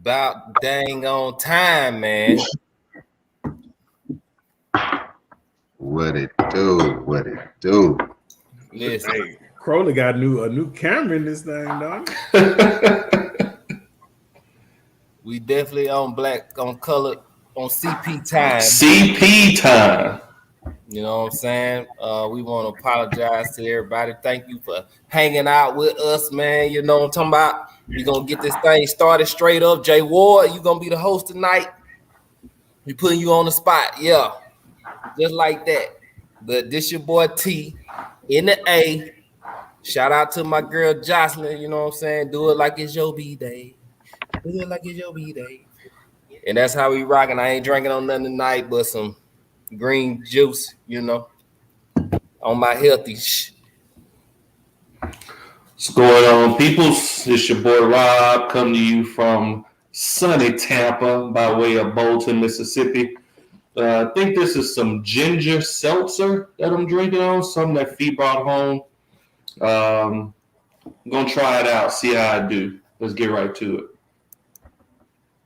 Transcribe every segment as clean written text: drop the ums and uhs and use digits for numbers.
About dang on time, man. What it do? What it do? Listen, Hey, Crowley got a new camera in this thing, dog. we definitely on black, on color, on CP time. CP time. You know what I'm saying? We want to apologize to everybody. Thank you for hanging out with us, man. You know what I'm talking about? We're going to get this thing started straight up. Jay Ward, you're going to be the host tonight. We putting you on the spot. Yeah, just like that. But this your boy T in the A. Shout out to my girl Jocelyn. You know what I'm saying? Do it like it's your B-Day. Do it like it's your B-Day. And that's how we rocking. I ain't drinking on nothing tonight but some green juice, you know, on my healthy What's going on, peoples? It's your boy Rob coming to you from sunny Tampa by way of Bolton, Mississippi. I think this is some ginger seltzer that I'm drinking on, something that Fee brought home. I'm going to try it out, see how I do. Let's get right to it.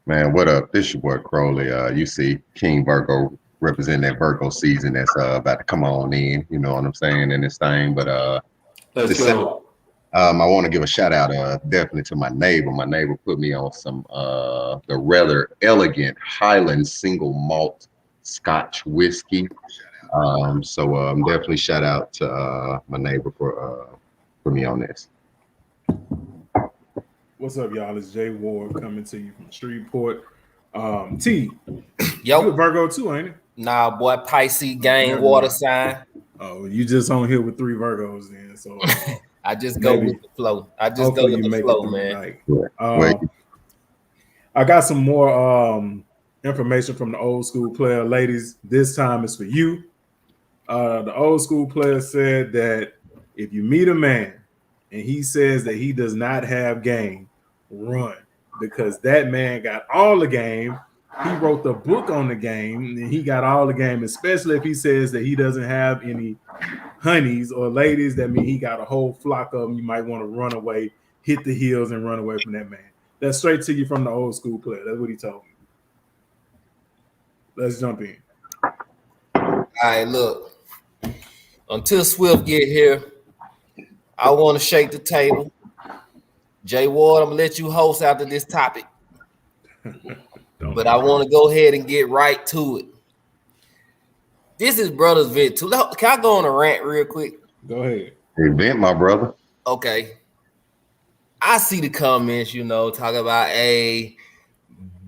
Man, what up? This your boy Crowley. You see King Virgo representing that Virgo season that's about to come on in. You know what I'm saying, in this thing. But Let's go. I want to give a shout out definitely to my neighbor. My neighbor put me on some the rather elegant Highland single malt Scotch whiskey. So definitely shout out to my neighbor for me on this. What's up, y'all? It's Jay Ward coming to you from Shreveport. T, Yo, you a Virgo too, ain't it? Nah, boy, Pisces gang, water sign. Oh, you just on here with 3 Virgos then. So I just go with the flow. I just go with the flow, man. I got some more information from the old school player. Ladies, this time is for you. The old school player said that if you meet a man and he says that he does not have game, run, because that man got all the game. He wrote the book on the game and he got all the game, especially if he says that he doesn't have any honeys or ladies. That means he got a whole flock of them. You might want to run away, hit the heels and run away from that man. That's straight to you from the old school player. That's what he told me. Let's jump in. All right, look. Until Swift get here, I want to shake the table. Jay Ward, I'm going to let you host after this topic. But I want to go ahead and get right to it. This is Brothers Vent 2. Can I go on a rant real quick? Go ahead. Vent, my brother. Okay. I see the comments, you know, talk about, hey,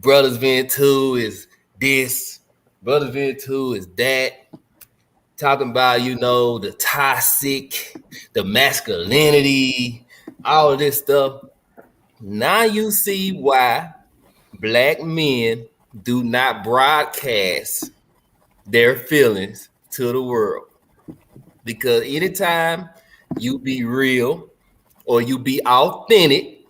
Brothers Vent 2 is this. Brothers Vent 2 is that. Talking about, you know, the toxic, the masculinity, all of this stuff. Now you see why Black men do not broadcast their feelings to the world. Because anytime you be real or you be authentic,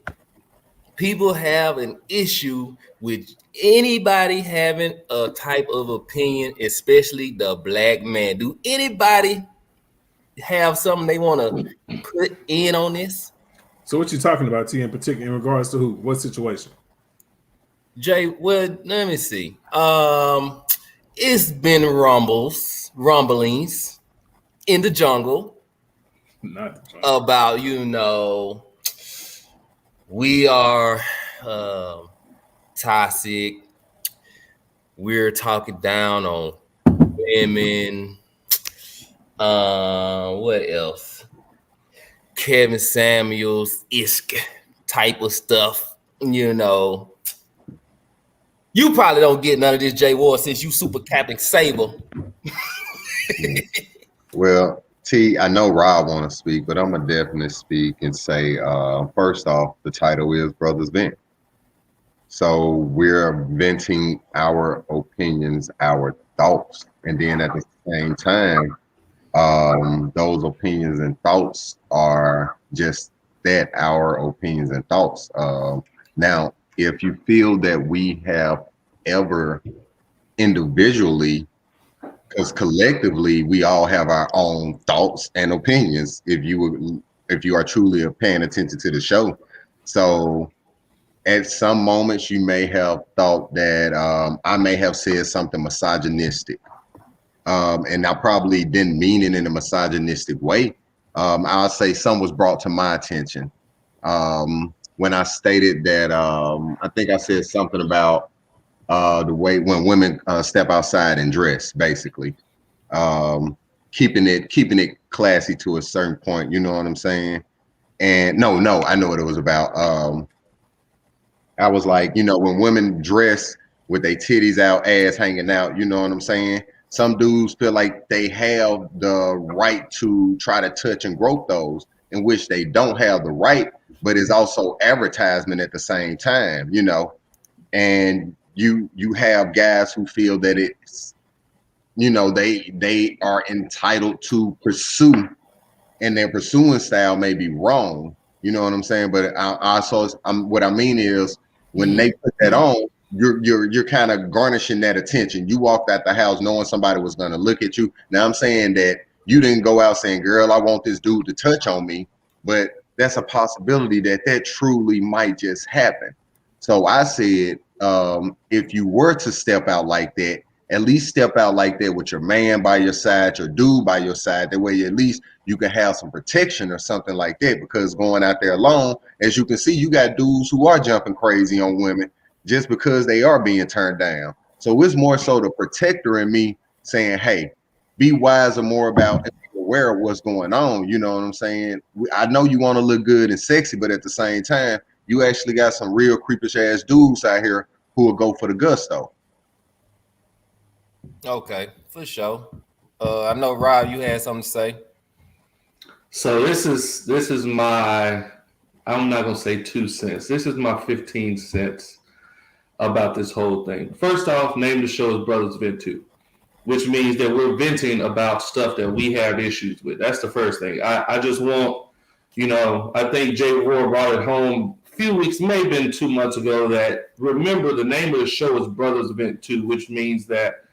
people have an issue with anybody having a type of opinion, especially the Black man. Do anybody have something they want to put in on this? So what you talking about, T, in particular, in regards to who? What situation? Jay, well, let me see. It's been rumblings in the jungle about, you know, we are toxic. We're talking down on women. What else? Kevin Samuels-esque type of stuff, you know. You probably don't get none of this, Jay Ward, since you super Captain Sable. Well, T, I know Rob want to speak, but I'm going to definitely speak and say, first off, the title is Brothers Vent. So we're venting our opinions, our thoughts. And then at the same time, those opinions and thoughts are just that, our opinions and thoughts. Now, if you feel that we have ever individually, because collectively we all have our own thoughts and opinions, if you are truly paying attention to the show. So at some moments you may have thought that I may have said something misogynistic. And I probably didn't mean it in a misogynistic way. I'll say some was brought to my attention when I stated that I think I said something about the way when women step outside and dress, basically keeping it classy to a certain point. You know what I'm saying? And no, I know what it was about. I was like, when women dress with their titties out, ass hanging out, you know what I'm saying? Some dudes feel like they have the right to try to touch and grope those, in which they don't have the right, but it's also advertisement at the same time, and you have guys who feel that it's, they are entitled to pursue, and their pursuing style may be wrong. You know what I'm saying? But what I mean is when they put that on, you're kind of garnishing that attention. You walked out the house knowing somebody was going to look at you. Now I'm saying that you didn't go out saying, "Girl, I want this dude to touch on me," but that's a possibility that truly might just happen. So I said, if you were to step out like that, at least step out like that with your man by your side, your dude by your side. That way, at least you can have some protection or something like that. Because going out there alone, as you can see, you got dudes who are jumping crazy on women just because they are being turned down. So it's more so the protector in me saying, hey, be wiser more about and be aware of what's going on. You know what I'm saying? I know you want to look good and sexy, but at the same time, you actually got some real creepish ass dudes out here who will go for the gusto. Okay, for sure. I know, Rob, you had something to say. So this is my, I'm not gonna say 2 cents. This is my 15 cents about this whole thing. First off, name of the show is Brothers Vent 2, which means that we're venting about stuff that we have issues with. That's the first thing. I just want, I think Jay Roy brought it home a few weeks, maybe been 2 months ago, that remember the name of the show is Brothers Vent 2, which means that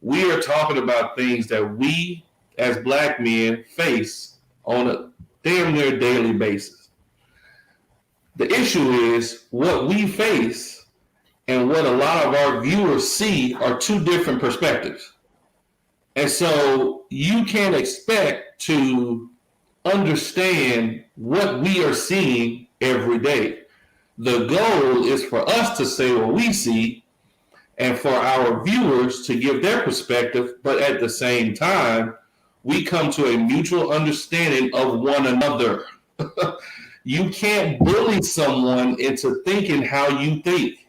we are talking about things that we as Black men face on a damn near daily basis. The issue is what we face and what a lot of our viewers see are two different perspectives. And so you can't expect to understand what we are seeing every day. The goal is for us to say what we see and for our viewers to give their perspective, but at the same time, we come to a mutual understanding of one another. You can't bully someone into thinking how you think.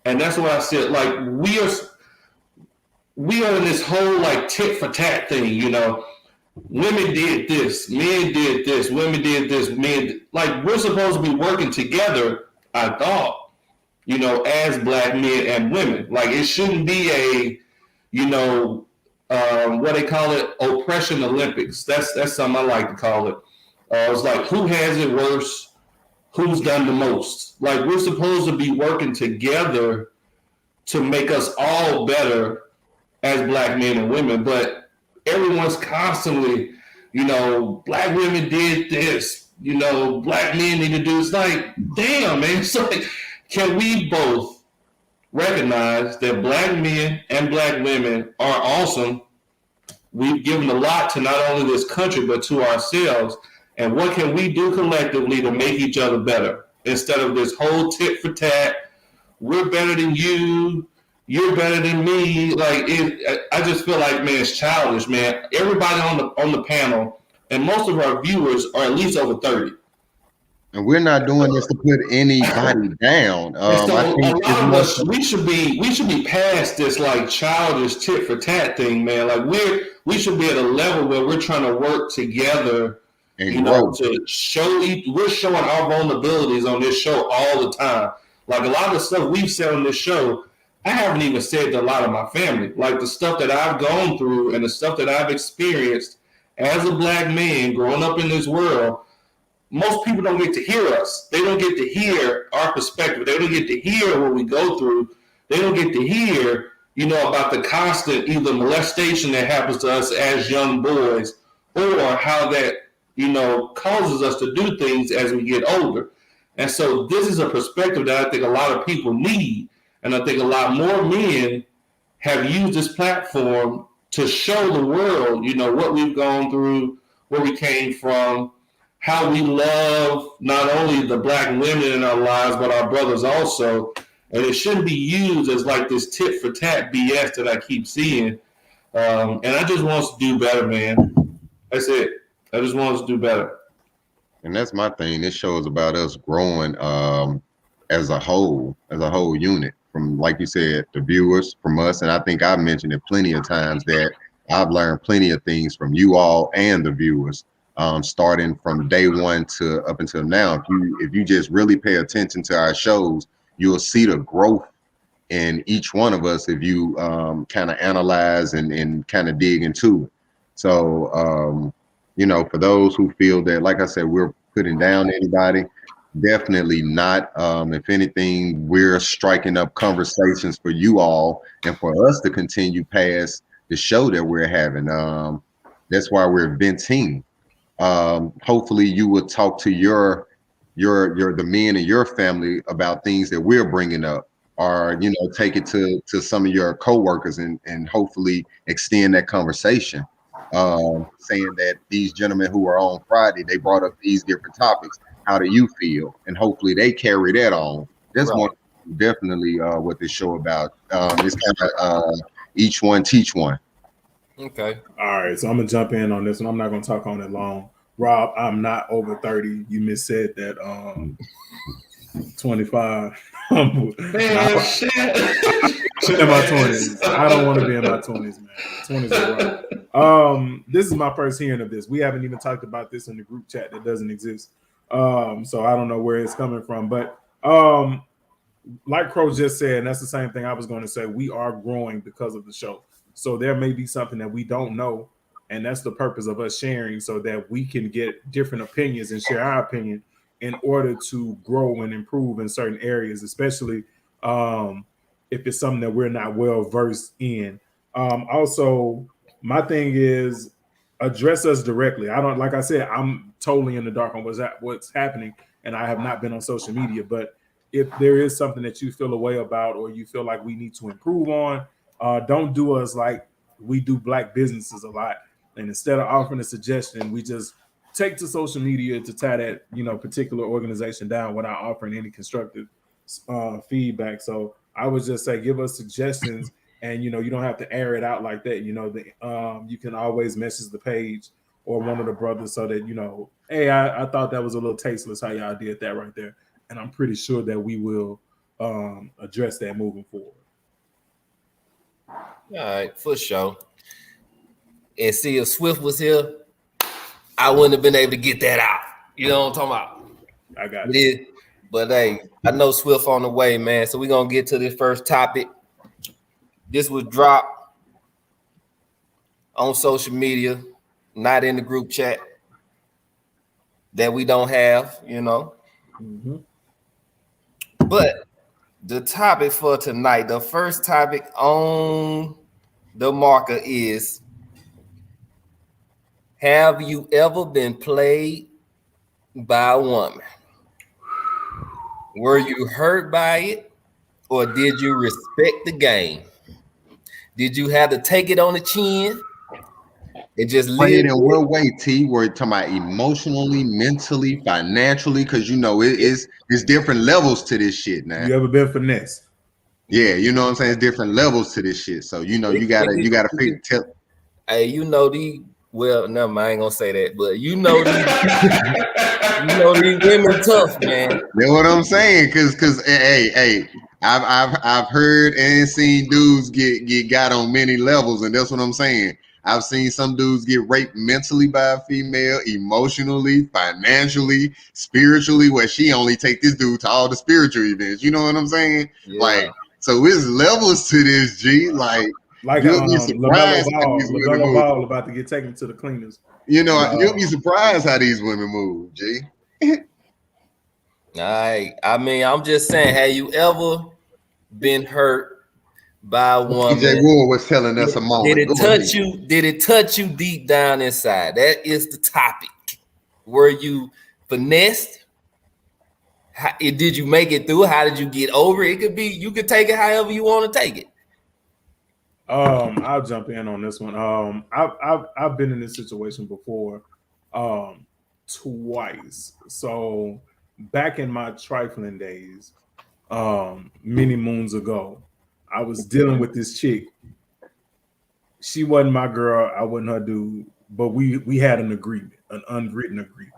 And that's what I said. Like, we are in this whole like tit for tat thing, Women did this, men did this, women did this, men, like, we're supposed to be working together, I thought, as Black men and women. Like, it shouldn't be a, what they call it, oppression Olympics. That's something I like to call it. It's like, who has it worse? Who's done the most? Like, we're supposed to be working together to make us all better as Black men and women, but everyone's constantly, Black women did this, Black men need to do this. Like, damn, man. It's like, can we both recognize that Black men and Black women are awesome? We've given a lot to not only this country, but to ourselves. And what can we do collectively to make each other better? Instead of this whole tit for tat, we're better than you, you're better than me. Like, I just feel like, man, it's childish, man. Everybody on the panel and most of our viewers are at least over 30. And we're not doing this to put anybody down. So a lot of us, we should be past this like childish tit for tat thing, man. Like, we should be at a level where we're trying to work together. And to show, we're showing our vulnerabilities on this show all the time. Like, a lot of the stuff we've said on this show, I haven't even said to a lot of my family. Like, the stuff that I've gone through and the stuff that I've experienced as a Black man growing up in this world, most people don't get to hear us. They don't get to hear our perspective. They don't get to hear what we go through. They don't get to hear, about the constant either molestation that happens to us as young boys, or how that, causes us to do things as we get older. And so this is a perspective that I think a lot of people need. And I think a lot more men have used this platform to show the world, what we've gone through, where we came from, how we love not only the black women in our lives, but our brothers also. And it shouldn't be used as like this tit for tat BS that I keep seeing. And I just want us to do better, man. That's it. I just want us to do better. And that's my thing. This show is about us growing as a whole unit, from, like you said, the viewers, from us. And I think I've mentioned it plenty of times that I've learned plenty of things from you all and the viewers, starting from day one to up until now. If you just really pay attention to our shows, you'll see the growth in each one of us if you kind of analyze and kind of dig into it. So, for those who feel that, like I said, we're putting down anybody, definitely not. If anything, we're striking up conversations for you all and for us to continue past the show that we're having. That's why we're venting. Hopefully you will talk to the men in your family about things that we're bringing up, or take it to some of your coworkers and hopefully extend that conversation, saying that these gentlemen who are on Friday, they brought up these different topics. How do you feel? And hopefully they carry that on. That's Right. definitely what this show about. It's kind of each one teach one. Okay. All right, so I'm gonna jump in on this one. I'm not gonna talk on it long. Rob, I'm not over 30. You missaid that 25. Man, shit. In my 20s. I don't want to be in my 20s, man. 20s are rough. This is my first hearing of this. We haven't even talked about this in the group chat that doesn't exist. So I don't know where it's coming from. But like Crow just said, and that's the same thing I was going to say, we are growing because of the show. So there may be something that we don't know, and that's the purpose of us sharing, so that we can get different opinions and share our opinion in order to grow and improve in certain areas, especially if it's something that we're not well versed in. Also, my thing is address us directly. I don't, like I said, I'm totally in the dark on what's happening, and I have not been on social media. But if there is something that you feel a way about, or you feel like we need to improve on, don't do us like we do black businesses a lot. And instead of offering a suggestion, we just take to social media to tie that particular organization down without offering any constructive feedback. So I would just say, give us suggestions, and you don't have to air it out like that. You can always message the page or one of the brothers so that hey, I thought that was a little tasteless how y'all did that right there, and I'm pretty sure that we will address that moving forward. All right, for sure. And see, if Swift was here, I wouldn't have been able to get that out. You know what I'm talking about? I got it. But hey, I know Swift on the way, man. So we're gonna get to this first topic. This was dropped on social media, not in the group chat that we don't have, Mm-hmm. But the topic for tonight, the first topic on the marker is: have you ever been played by a woman? Were you hurt by it, or did you respect the game? Did you have to take it on the chin and just live? Played in what way, T? We're talking about emotionally, mentally, financially, because it's different levels to this shit now. You ever been finessed? Yeah, you know what I'm saying? It's different levels to this shit. So you gotta figure. Hey, well, no, I ain't gonna say that, but these women tough, man. That's what I'm saying, cause hey, I've heard and seen dudes get got on many levels, and that's what I'm saying. I've seen some dudes get raped mentally by a female, emotionally, financially, spiritually, where she only take this dude to all the spiritual events. You know what I'm saying? Yeah. Like, so it's levels to this, G. Like you'll be surprised how these women move. Ball about to get taken to the cleaners. You'll be surprised how these women move, G. All right. I mean, I'm just saying, have you ever been hurt by a woman? DJ Wood was telling us a moment. Did it touch you deep down inside? That is the topic. Were you finessed? Did you make it through? How did you get over it? It could be, you could take it however you want to take it. I'll jump in on this one. I've been in this situation before, twice. So back in my trifling days, many moons ago, I was dealing with this chick. She wasn't my girl, I wasn't her dude, but we had an agreement, an unwritten agreement.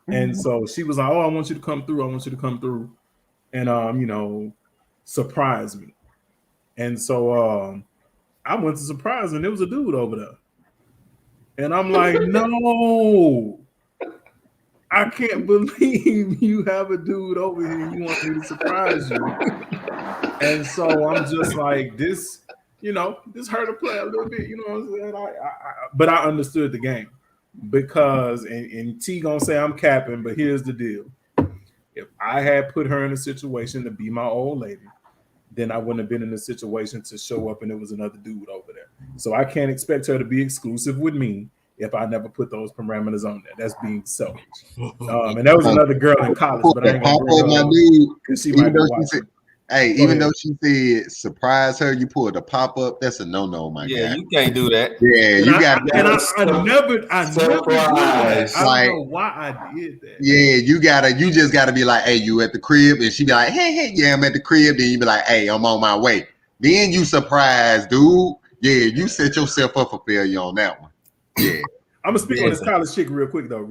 And so she was like, "Oh, I want you to come through. I want you to come through, and surprise me." And so I went to surprise, and there was a dude over there, and I'm like, "No, I can't believe you have a dude over here. You want me to surprise you?" And so I'm just like, this hurt to play a little bit. You know what I'm saying? But I understood the game. Because and T gonna say I'm capping, but here's the deal: if I had put her in a situation to be my old lady, then I wouldn't have been in a situation to show up and it was another dude over there. So I can't expect her to be exclusive with me if I never put those parameters on there. That's being selfish. And there was another girl in college, but I ain't gonna bring her up because she might be watching. Hey, even though she said surprise her, you pulled a pop up. That's a no, my guy. Yeah, you can't do that. Yeah, you got. I never did that. I don't know why I did that. Yeah, you just gotta be like, hey, you at the crib, and she be like, hey, yeah, I'm at the crib. Then you be like, hey, I'm on my way. Then you surprise, dude. Yeah, you set yourself up for failure on that one. Yeah, I'm gonna speak on this college chick real quick. There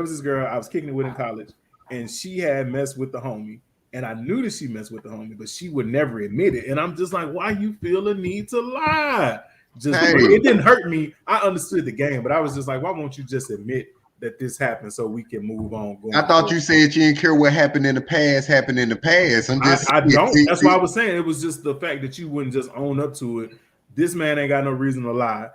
was this girl I was kicking it with in college, and she had messed with the homie. And I knew that she messed with the homie, but she would never admit it. And I'm just like, why you feel the need to lie? It didn't hurt me. I understood the game, but I was just like, why won't you just admit that this happened so we can move on? I thought you said you didn't care what happened in the past. I don't. That's why I was saying it was just the fact that you wouldn't just own up to it. This man ain't got no reason to lie.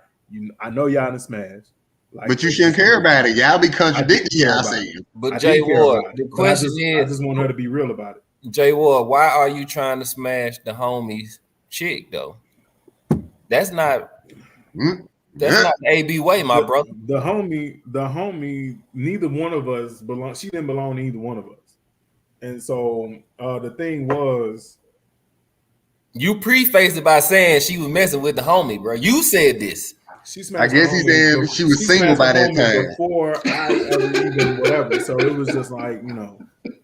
I know y'all in smash. But you shouldn't care about it. Y'all be contradicting y'all saying. But Jay Ward, the question is, I just want her to be real about it. Jay Ward, why are you trying to smash the homie's chick though? That's not not AB way, my brother. The homie, neither one of us belong. She didn't belong to either one of us. And so the thing was, you prefaced it by saying she was messing with the homie, bro. You said this. I guess he said she was single by that time. Before I ever even whatever. So it was just like,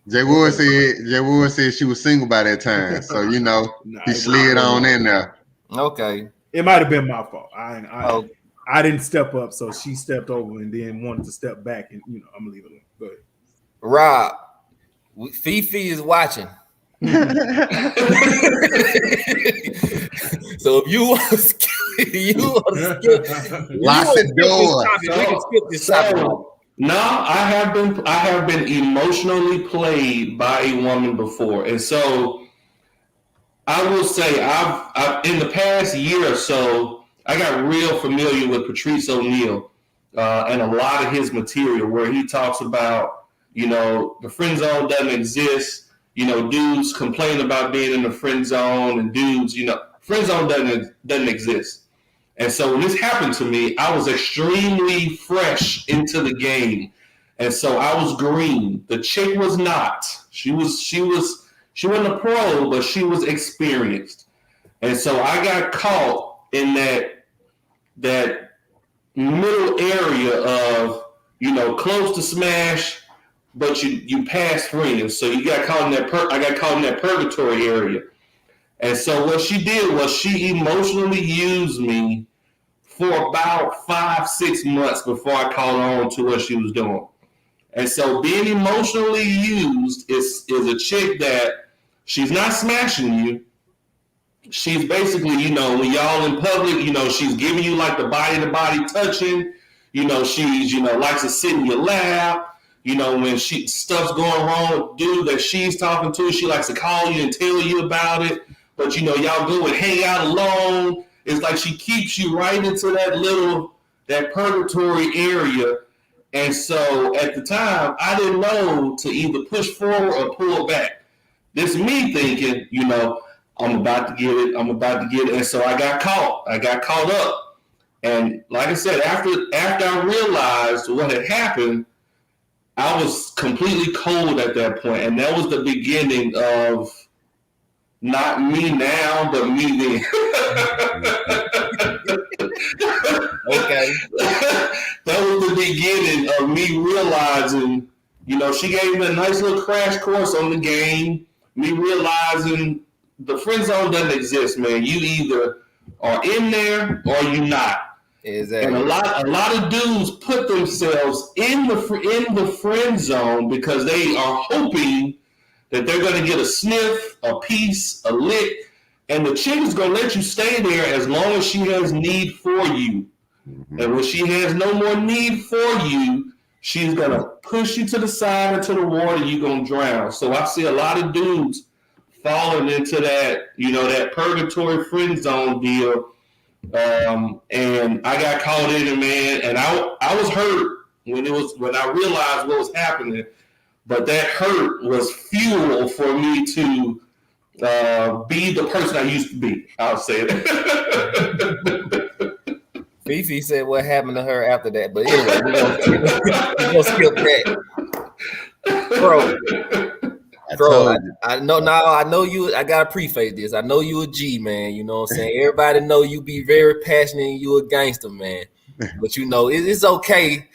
Jay Wood said she was single by that time. So he slid on in there. Okay. It might have been my fault. I didn't step up, so she stepped over and then wanted to step back, and I'm gonna leave it alone. Go ahead. Rob, Fifi is watching. So if you want to skip, lock the door. No, I have been emotionally played by a woman before, and so I will say I've in the past year or so I got real familiar with Patrice O'Neal and a lot of his material where he talks about the friend zone doesn't exist. Dudes complain about being in the friend zone, and dudes, friend zone doesn't exist. And so when this happened to me, I was extremely fresh into the game. And so I was green. The chick was not. She wasn't a pro, but she was experienced. And so I got caught in that middle area of, close to smash, but you pass friends. So you got caught in I got caught in that purgatory area. And so what she did was she emotionally used me for about 5-6 months before I caught on to what she was doing. And so being emotionally used is a chick that she's not smashing you. She's basically, when y'all in public, she's giving you like the body-to-body touching. She's, likes to sit in your lap. When stuff's going wrong with dude that she's talking to, she likes to call you and tell you about it. But, y'all go and hang out alone. It's like she keeps you right into that purgatory area. And so at the time, I didn't know to either push forward or pull back. This is me thinking, I'm about to get it. And so I got caught up. And like I said, after I realized what had happened, I was completely cold at that point, and that was the beginning of not me now, but me then. Okay. That was the beginning of me realizing, she gave me a nice little crash course on the game. Me realizing the friend zone doesn't exist, man. You either are in there or you not. Exactly. And a lot of dudes put themselves in the friend zone because they are hoping that they're going to get a sniff, a piece, a lick, and the chick is going to let you stay there as long as she has need for you. Mm-hmm. And when she has no more need for you, she's going to push you to the side or to the water, you're going to drown. So I see a lot of dudes falling into that, that purgatory friend zone deal. And I got caught in it, man, and I was hurt when I realized what was happening. But that hurt was fuel for me to be the person I used to be. I'll say that. Fifi said what happened to her after that, but anyway, we're gonna skip that. Bro, I know now. I know you. I gotta preface this. I know you a G, man. You know what I'm saying? Everybody know you be very passionate and you a gangster, man. But it's okay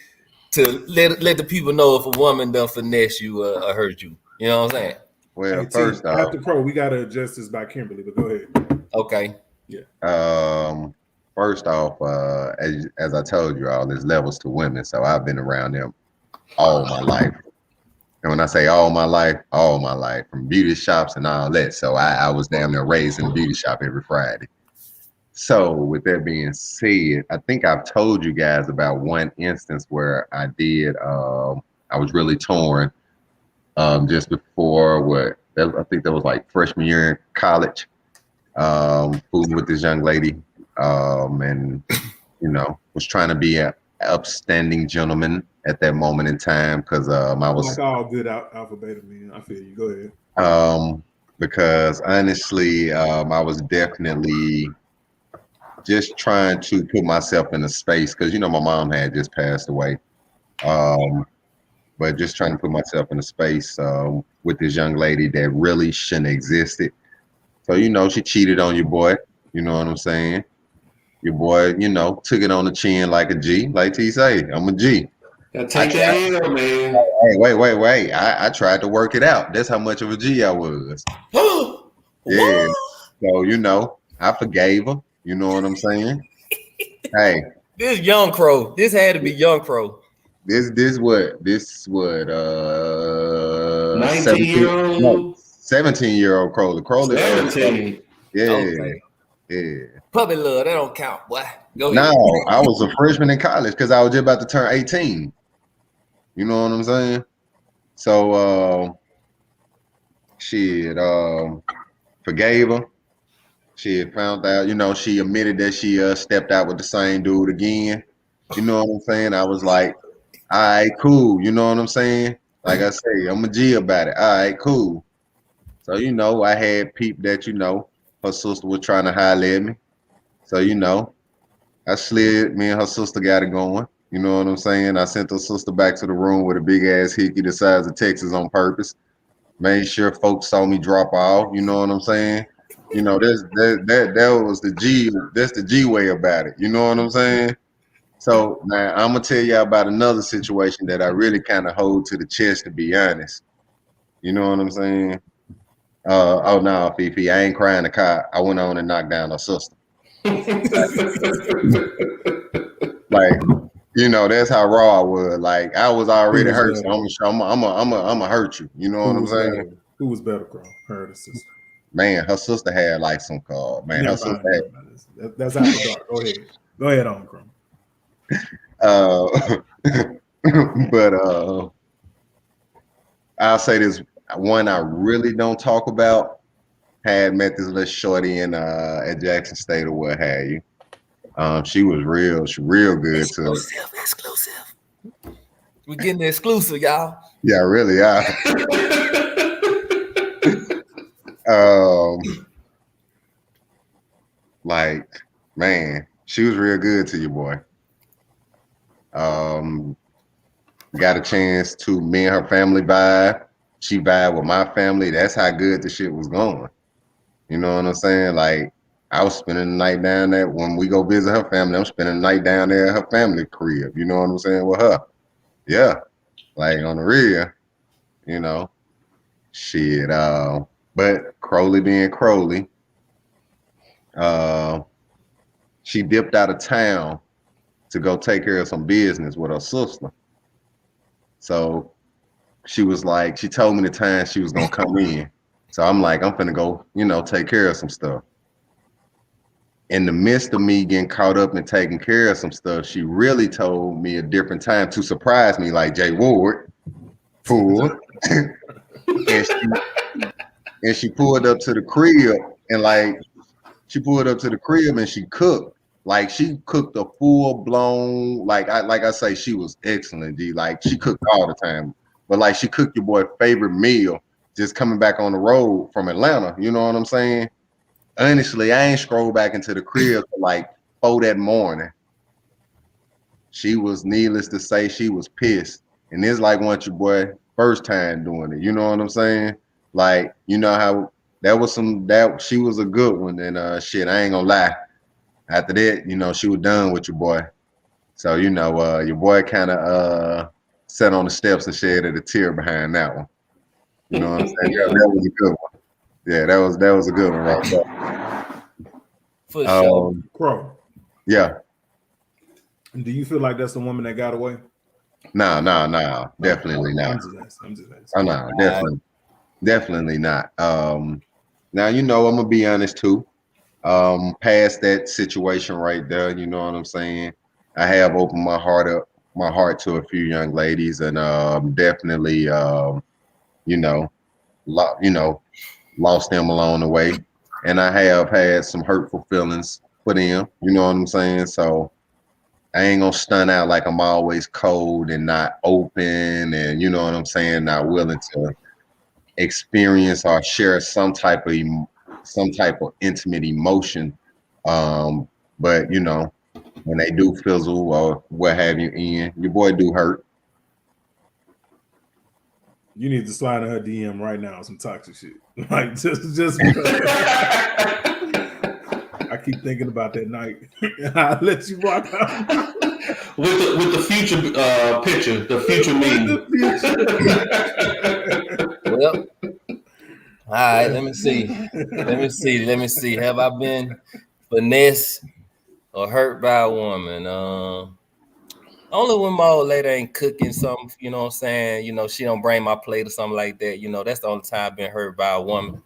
to let the people know if a woman done finesse you or hurt you. You know what I'm saying? Well, Hey, first off, after Pro, we gotta adjust this by Kimberly, but go ahead. Okay. Yeah. First off, as I told you all, there's levels to women, so I've been around them all my life. And when I say all my life, from beauty shops and all that. So I was damn near raised in a beauty shop every Friday. So with that being said, I think I've told you guys about one instance where I was really torn just before I think that was like freshman year in college, fooling with this young lady, and was trying to be an upstanding gentleman at that moment in time because I was like all good alpha beta men. I feel you. Go ahead. Because honestly, I was definitely just trying to put myself in a space because my mom had just passed away, but just trying to put myself in a space with this young lady that really shouldn't have existed. So she cheated on your boy. You know what I'm saying? Your boy, took it on the chin like a G. Like T say, I'm a G. Take that in, man. Hey, wait. I tried to work it out. That's how much of a G I was. Yeah. So, I forgave her. You know what I'm saying? Hey. This Young Crow. This had to be Young Crow. This 19-year-old? 17-year-old Crow. The Crow. 17. Yeah. Okay. Yeah. Puppy love, that don't count, boy. Go ahead. No, I was a freshman in college because I was just about to turn 18. You know what I'm saying? So forgave her. She had found out, she admitted that she stepped out with the same dude again. You know what I'm saying? I was like, all right, cool. You know what I'm saying? Like I say, I'm a G about it. All right, cool. So, I had peeped that, her sister was trying to holler at me. So, I slid, me and her sister got it going. You know what I'm saying? I sent her sister back to the room with a big ass hickey the size of Texas on purpose. Made sure folks saw me drop off. You know what I'm saying? That was the G. That's the G way about it. You know what I'm saying? So now I'm gonna tell you about another situation that I really kind of hold to the chest, to be honest. You know what I'm saying? Oh no, Fifi, I ain't crying the car. I went on and knocked down her sister. Like, that's how raw I was. Like, I was already hurt. So I'm gonna hurt you. You know what I'm saying? Who was better, Crow? Her or the sister? Man, her sister had like some card. Man, her sister had. That's after dark. Go ahead. Go ahead on, Crow. But I'll say this one I really don't talk about. Had met this little shorty in at Jackson State or what have you. She was real good too. Exclusive. We're getting the exclusive, y'all. Yeah, really are. Like, man, she was real good to you, boy. got a chance to me and her family vibe. She vibed with my family. That's how good the shit was going. You know what I'm saying? Like I was spending the night down there when we go visit her family. I'm spending the night down there at her family crib. You know what I'm saying with her? Yeah, like on the real. You know, shit. But Crowley being Crowley, she dipped out of town to go take care of some business with her sister. So she was like, she told me the time she was gonna come in. So I'm like, I'm finna go, take care of some stuff. In the midst of me getting caught up and taking care of some stuff, she really told me a different time to surprise me, like Jay Ward, fool. and she pulled up to the crib and she cooked. Like she cooked a full blown, like I say, she was excellent, D. Like she cooked all the time. But like she cooked your boy favorite meal just coming back on the road from Atlanta. You know what I'm saying? Honestly, I ain't scrolled back into the crib till like 4 that morning. She was, needless to say, she was pissed. And it's like once your boy first time doing it. You know what I'm saying? Like, you know how she was a good one. And shit, I ain't gonna lie. After that, she was done with your boy. So, your boy kind of sat on the steps and shedded a tear behind that one. You know what I'm saying? Yeah, that was a good one. Yeah, that was a good one right there. For sure. Crow. Yeah. Do you feel like that's the woman that got away? No, definitely not. I'm just asking. Oh no, definitely not. Now I'm gonna be honest too. Past that situation right there, you know what I'm saying? I have opened my heart to a few young ladies, and definitely lost them along the way. And I have had some hurtful feelings for them, you know what I'm saying? So I ain't gonna stun out like I'm always cold and not open, and you know what I'm saying, not willing to experience or share some type of intimate emotion. But when they do fizzle or what have you, Ian, your boy do hurt. You need to slide in her DM right now some toxic shit. Like just because I keep thinking about that night. I'll let you rock out. with the future picture, the future meme. Well, all right, let me see. Have I been finessed or hurt by a woman? Only when my old lady ain't cooking something, you know what I'm saying? She don't bring my plate or something like that. That's the only time I've been hurt by a woman.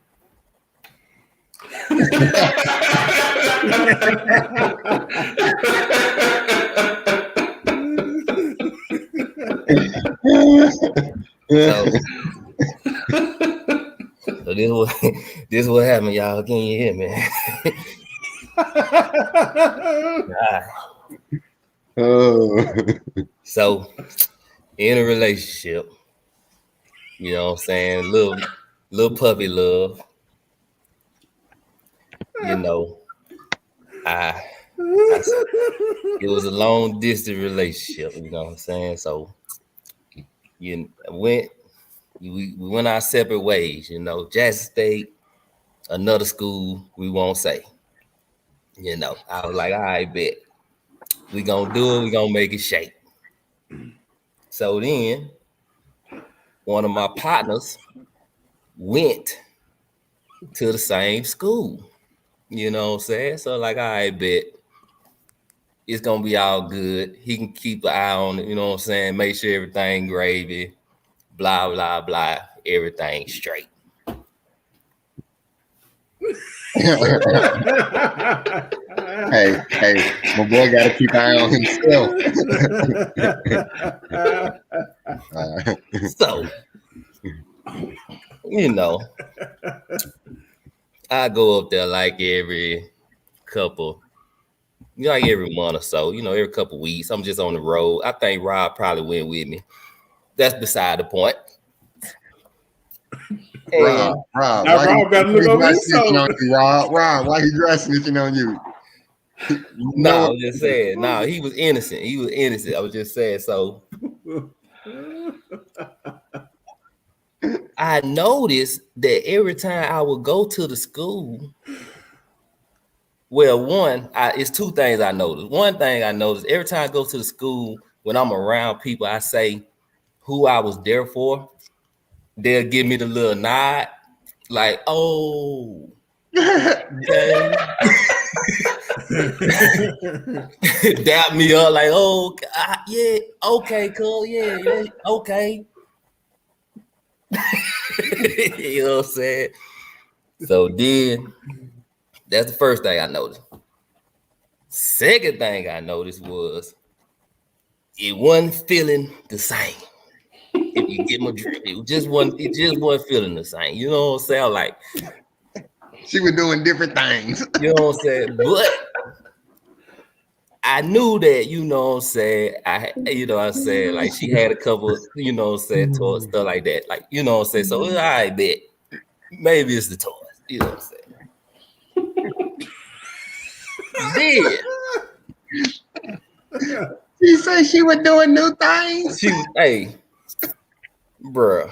So this is what happened, y'all. Can you hear me? So in a relationship, you know what I'm saying, little puppy love, it was a long distance relationship, you know what I'm saying? So we went our separate ways, Jackson State, another school, we won't say. I was like, all right, bet. We gonna do it, we gonna make it shake. So then one of my partners went to the same school. You know what I'm saying? So like, all right, bet. It's gonna be all good. He can keep an eye on it, you know what I'm saying? Make sure everything gravy, blah, blah, blah, everything straight. Hey, my boy got to keep an eye on himself. So, I go up there like every month or so, every couple weeks. I'm just on the road. I think Rob probably went with me. That's beside the point. Rob, Rob got to look over himself. Rob, why he dry snitching on you? No, I was just saying. No, he was innocent. I was just saying. So I noticed that every time I would go to the school, well, it's two things I noticed. One thing I noticed, every time I go to the school, when I'm around people, I say who I was there for. They'll give me the little nod, like, oh, okay. Dap me up, like, oh, yeah, okay, cool, yeah, okay. You know what I'm saying? So then, that's the first thing I noticed. Second thing I noticed was it wasn't feeling the same. If you get my drift, it just wasn't feeling the same. You know what I'm saying? Like, she was doing different things. You know what I'm saying? But I knew that, you know what I'm saying? Like she had a couple, you know what I'm saying, toys, stuff like that. Like, you know what I'm saying? So I bet maybe it's the toys, you know what I'm saying? Then She said she was doing new things. she was, hey, bruh,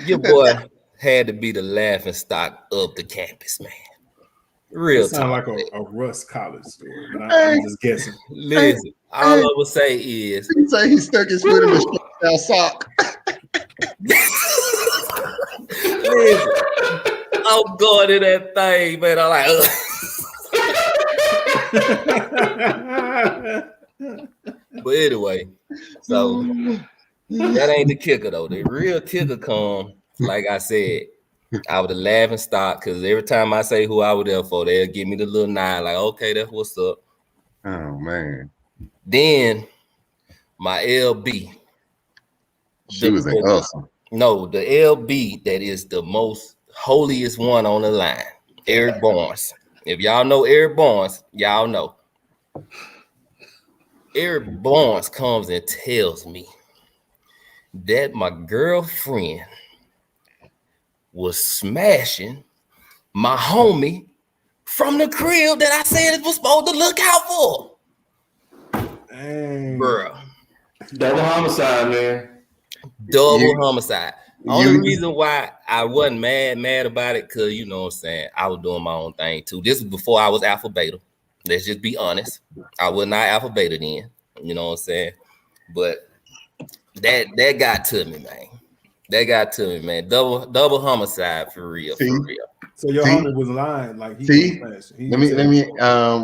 your boy had to be the laughing stock of the campus, man. Real Sound talk. like a Russ College story, but I'm just guessing. Listen, all I would say is He said he stuck his foot in the sock. listen, I'm going to that thing, man. I'm like, But anyway, so that ain't the kicker though. The real kicker come, like I said, I was the laughing stock because every time I say who I was there for, they'll give me the little nod, like, okay, that's what's up. Oh man. Then my LB. She was an awesome. No, the LB that is the most holiest one on the line, Eric Barnes. If y'all know Eric Barnes, y'all know. Eric Barnes comes and tells me that my girlfriend was smashing my homie from the crib that I said it was supposed to look out for. Dang. Bro. Double homicide, man. Double homicide. Only reason why I wasn't mad about it, because you know what I'm saying, I was doing my own thing too. This was before I was alpha beta. Let's just be honest. I was not alpha beta then. You know what I'm saying? But that got to me, man. That got to me, man. Double homicide for real. For real. So your homie was lying, like he let me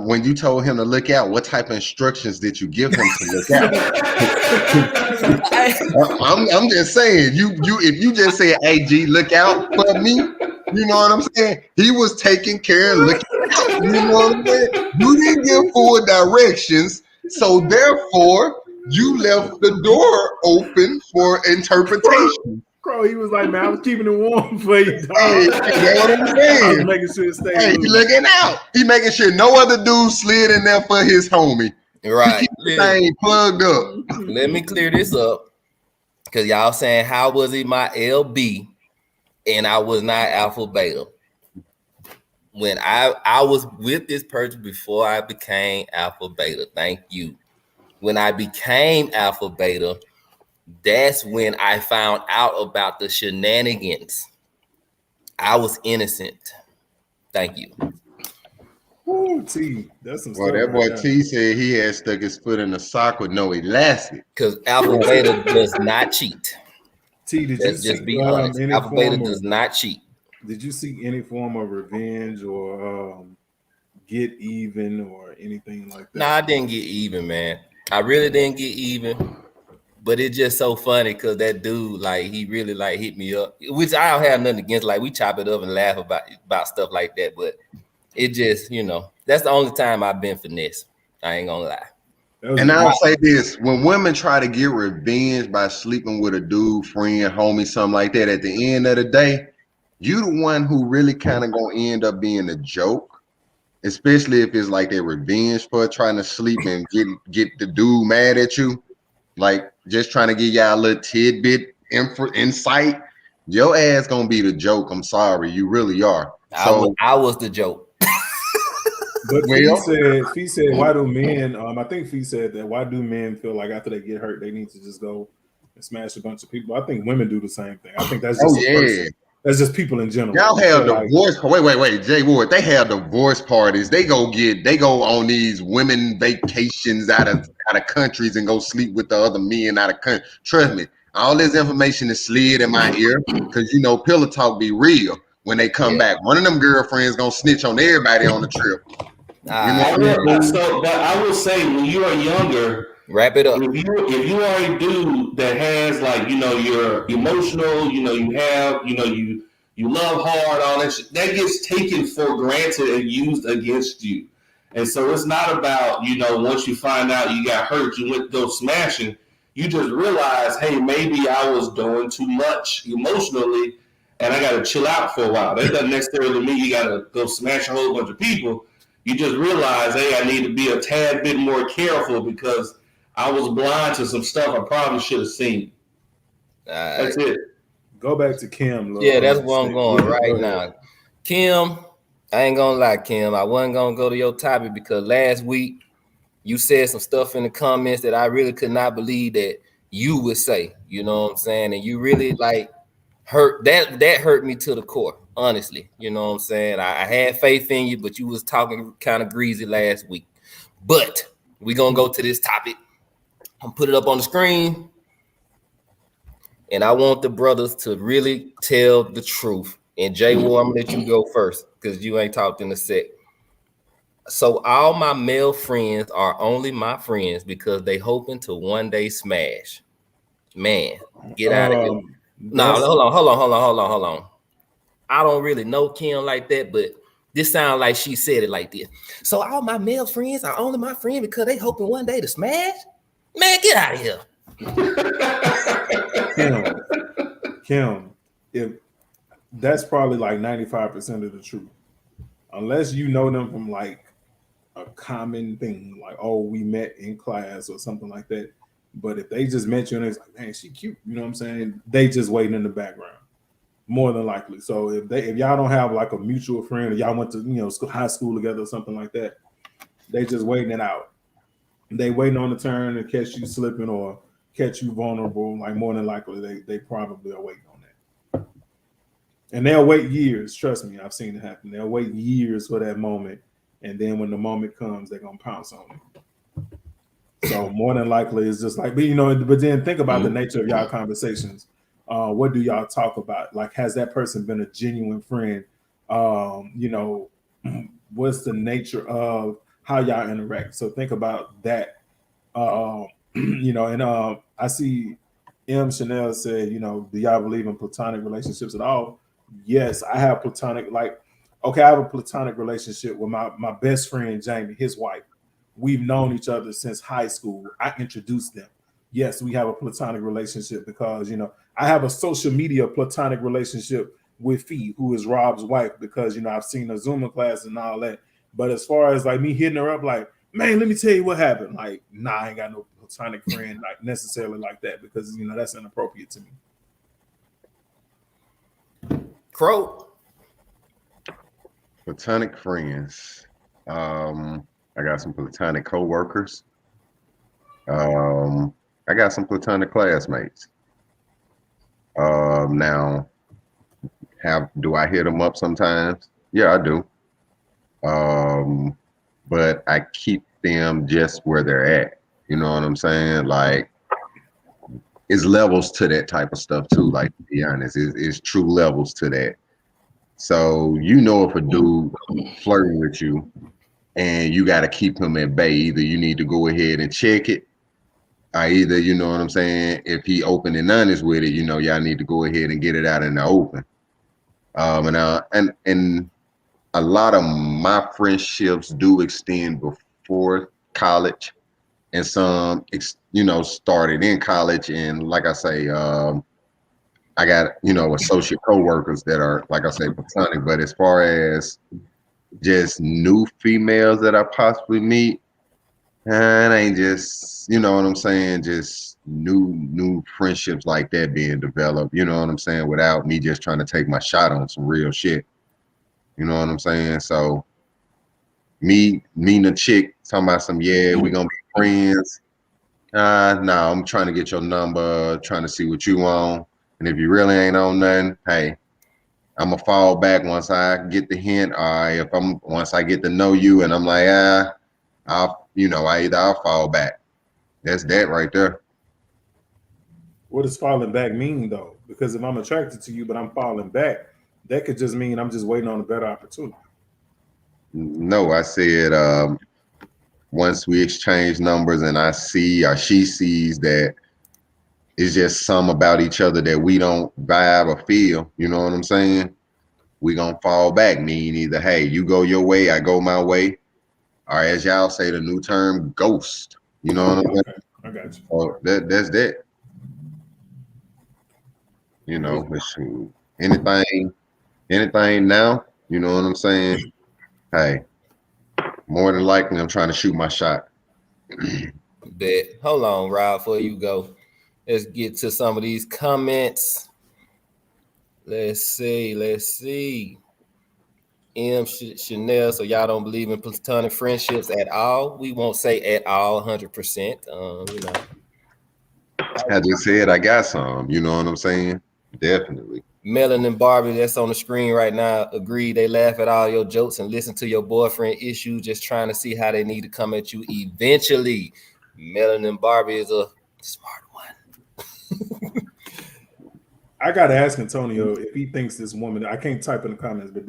when you told him to look out, what type of instructions did you give him to look out? I'm just saying, you if you just say, hey G, look out for me, you know what I'm saying? He was taking care of looking out, you know what I'm saying? You didn't give full directions, so therefore you left the door open for interpretation. Bro, he was like, man, I was keeping it warm for you, dog. Hey, you know what I'm saying? I was making sure it stayed. Hey, he looking out. He making sure no other dude slid in there for his homie. Right. He thing plugged up. Let me clear this up. Because y'all saying, how was he my LB and I was not alpha beta? When I was with this person before I became alpha beta. Thank you. When I became alpha beta, that's when I found out about the shenanigans. I was innocent. Thank you. Ooh, T, that's some Well, stuff that boy right T said he had stuck his foot in the sock with no elastic. Because alpha beta does not cheat. T, did Let's you just be honest. Alpha beta does not cheat. Did you seek any form of revenge or get even or anything like that? No, I didn't get even, man. I really didn't get even. But it's just so funny because that dude, like, he really like hit me up, which I don't have nothing against. Like, we chop it up and laugh about stuff like that. But it just, you know, that's the only time I've been finessed. I ain't gonna lie. And I'll say this: when women try to get revenge by sleeping with a dude, friend, homie, something like that, at the end of the day, you the one who really kind of gonna end up being a joke, especially if it's like their revenge for trying to sleep and get the dude mad at you. Like, just trying to give y'all a little tidbit insight. Your ass gonna be the joke. I'm sorry, you really are. So I was the joke. But Well, Fee said, why do men? I think Fee said that. Why do men feel like after they get hurt, they need to just go and smash a bunch of people? I think women do the same thing. I think that's oh just a yeah. person. That's just people in general. Y'all They have feel like, divorce. Wait, Jay Ward. They have divorce parties. They go on these women vacations out of countries and go sleep with the other men out of country. Trust me, all this information is slid in my ear because you know pillow talk be real when they come Yeah. back. One of them girlfriends gonna snitch on everybody on the trip. You know All right, what I mean? But I will say, when you are younger, wrap it up. if you are a dude that has, like, you're emotional, you love hard, all that shit, that gets taken for granted and used against you. And so it's not about, once you find out you got hurt, you went to go smashing, you just realize, hey, maybe I was doing too much emotionally and I got to chill out for a while. That doesn't necessarily mean you got to go smash a whole bunch of people. You just realize, hey, I need to be a tad bit more careful because I was blind to some stuff I probably should have seen. That's it. go back to Kim. Yeah, that's where I'm going Go right ahead. now. Kim, I ain't gonna lie, Kim. I wasn't gonna go to your topic because last week you said some stuff in the comments that I really could not believe that you would say. You know what I'm saying? And you really hurt that hurt me to the core, honestly. You know what I'm saying? I had faith in you, but you was talking kind of greasy last week. But we're gonna go to this topic. I'm put it up on the screen. And I want the brothers to really tell the truth. And Jay Ward, I'm gonna let you go first because you ain't talked in a sec. So all my male friends are only my friends because they hoping to one day smash. Man, get out of here. No, hold on. I don't really know Kim like that, but this sounds like she said it like this. So all my male friends are only my friend because they hoping one day to smash? Man, get out of here. Kim, if that's probably like 95% of the truth, unless you know them from like a common thing, like, oh, we met in class or something like that. But if they just met you and it's like, man, she cute, you know what I'm saying? They just waiting in the background, more than likely. So if y'all don't have like a mutual friend or y'all went to high school together or something like that, they just waiting it out. They waiting on the turn to catch you slipping or catch you vulnerable. Like more than likely, they probably are waiting on that. And they'll wait years. Trust me, I've seen it happen. They'll wait years for that moment, and then when the moment comes, they're gonna pounce on it. So more than likely, it's just like, but then think about the nature of y'all conversations. What do y'all talk about? Like, has that person been a genuine friend? What's the nature of how y'all interact? So think about that. I see M. Chanel said, do y'all believe in platonic relationships at all? Yes, I have platonic, I have a platonic relationship with my best friend, Jamie, his wife. We've known each other since high school. I introduced them. Yes, we have a platonic relationship because, I have a social media platonic relationship with Fee, who is Rob's wife, because, I've seen her Zoom class and all that. But as far as like me hitting her up, like, man, let me tell you what happened. Like, nah, I ain't got no platonic friend like necessarily like that because, that's inappropriate to me. Crow. Platonic friends. I got some platonic coworkers. I got some platonic classmates. Now, do I hit them up sometimes? Yeah, I do. But I keep them just where they're at. You know what I'm saying? Like, it's levels to that type of stuff too. Like, to be honest, it's true levels to that. So if a dude flirting with you and you got to keep him at bay, either you need to go ahead and check it, or either, you know what I'm saying, if he open and honest with it, y'all need to go ahead and get it out in the open. And a lot of my friendships do extend before college, and some, started in college. And like I say, I got, associate coworkers that are, like I say, platonic. But as far as just new females that I possibly meet, and ain't just, you know what I'm saying, just new friendships like that being developed, you know what I'm saying, without me just trying to take my shot on some real shit. You know what I'm saying? So meeting a chick, talking about some, yeah, we gonna be friends. No, I'm trying to get your number, trying to see what you want. And if you really ain't on nothing, hey, I'm gonna fall back once I get the hint. Once I get to know you, and I'm like, I'll fall back. That's that right there. What does falling back mean though? Because if I'm attracted to you, but I'm falling back, that could just mean I'm just waiting on a better opportunity. No, I said once we exchange numbers and I see or she sees that it's just some about each other that we don't vibe or feel, you know what I'm saying? We gonna fall back, mean either, hey, you go your way, I go my way, or as y'all say, the new term, ghost. You know what I'm saying? Okay, I got you. Or that's that. You know, but shoot, anything now, you know what I'm saying? Hey, more than likely, I'm trying to shoot my shot. Bet. Hold on, Rob, before you go. Let's get to some of these comments. Let's see. M. Chanel, so y'all don't believe in platonic friendships at all? We won't say at all, 100%. You know. I just said I got some, you know what I'm saying? Definitely. Melon and Barbie, that's on the screen right now, agree. They laugh at all your jokes and listen to your boyfriend issues, just trying to see how they need to come at you eventually. Melon and Barbie is a smart one. I got to ask Antonio if he thinks this woman, I can't type in the comments, but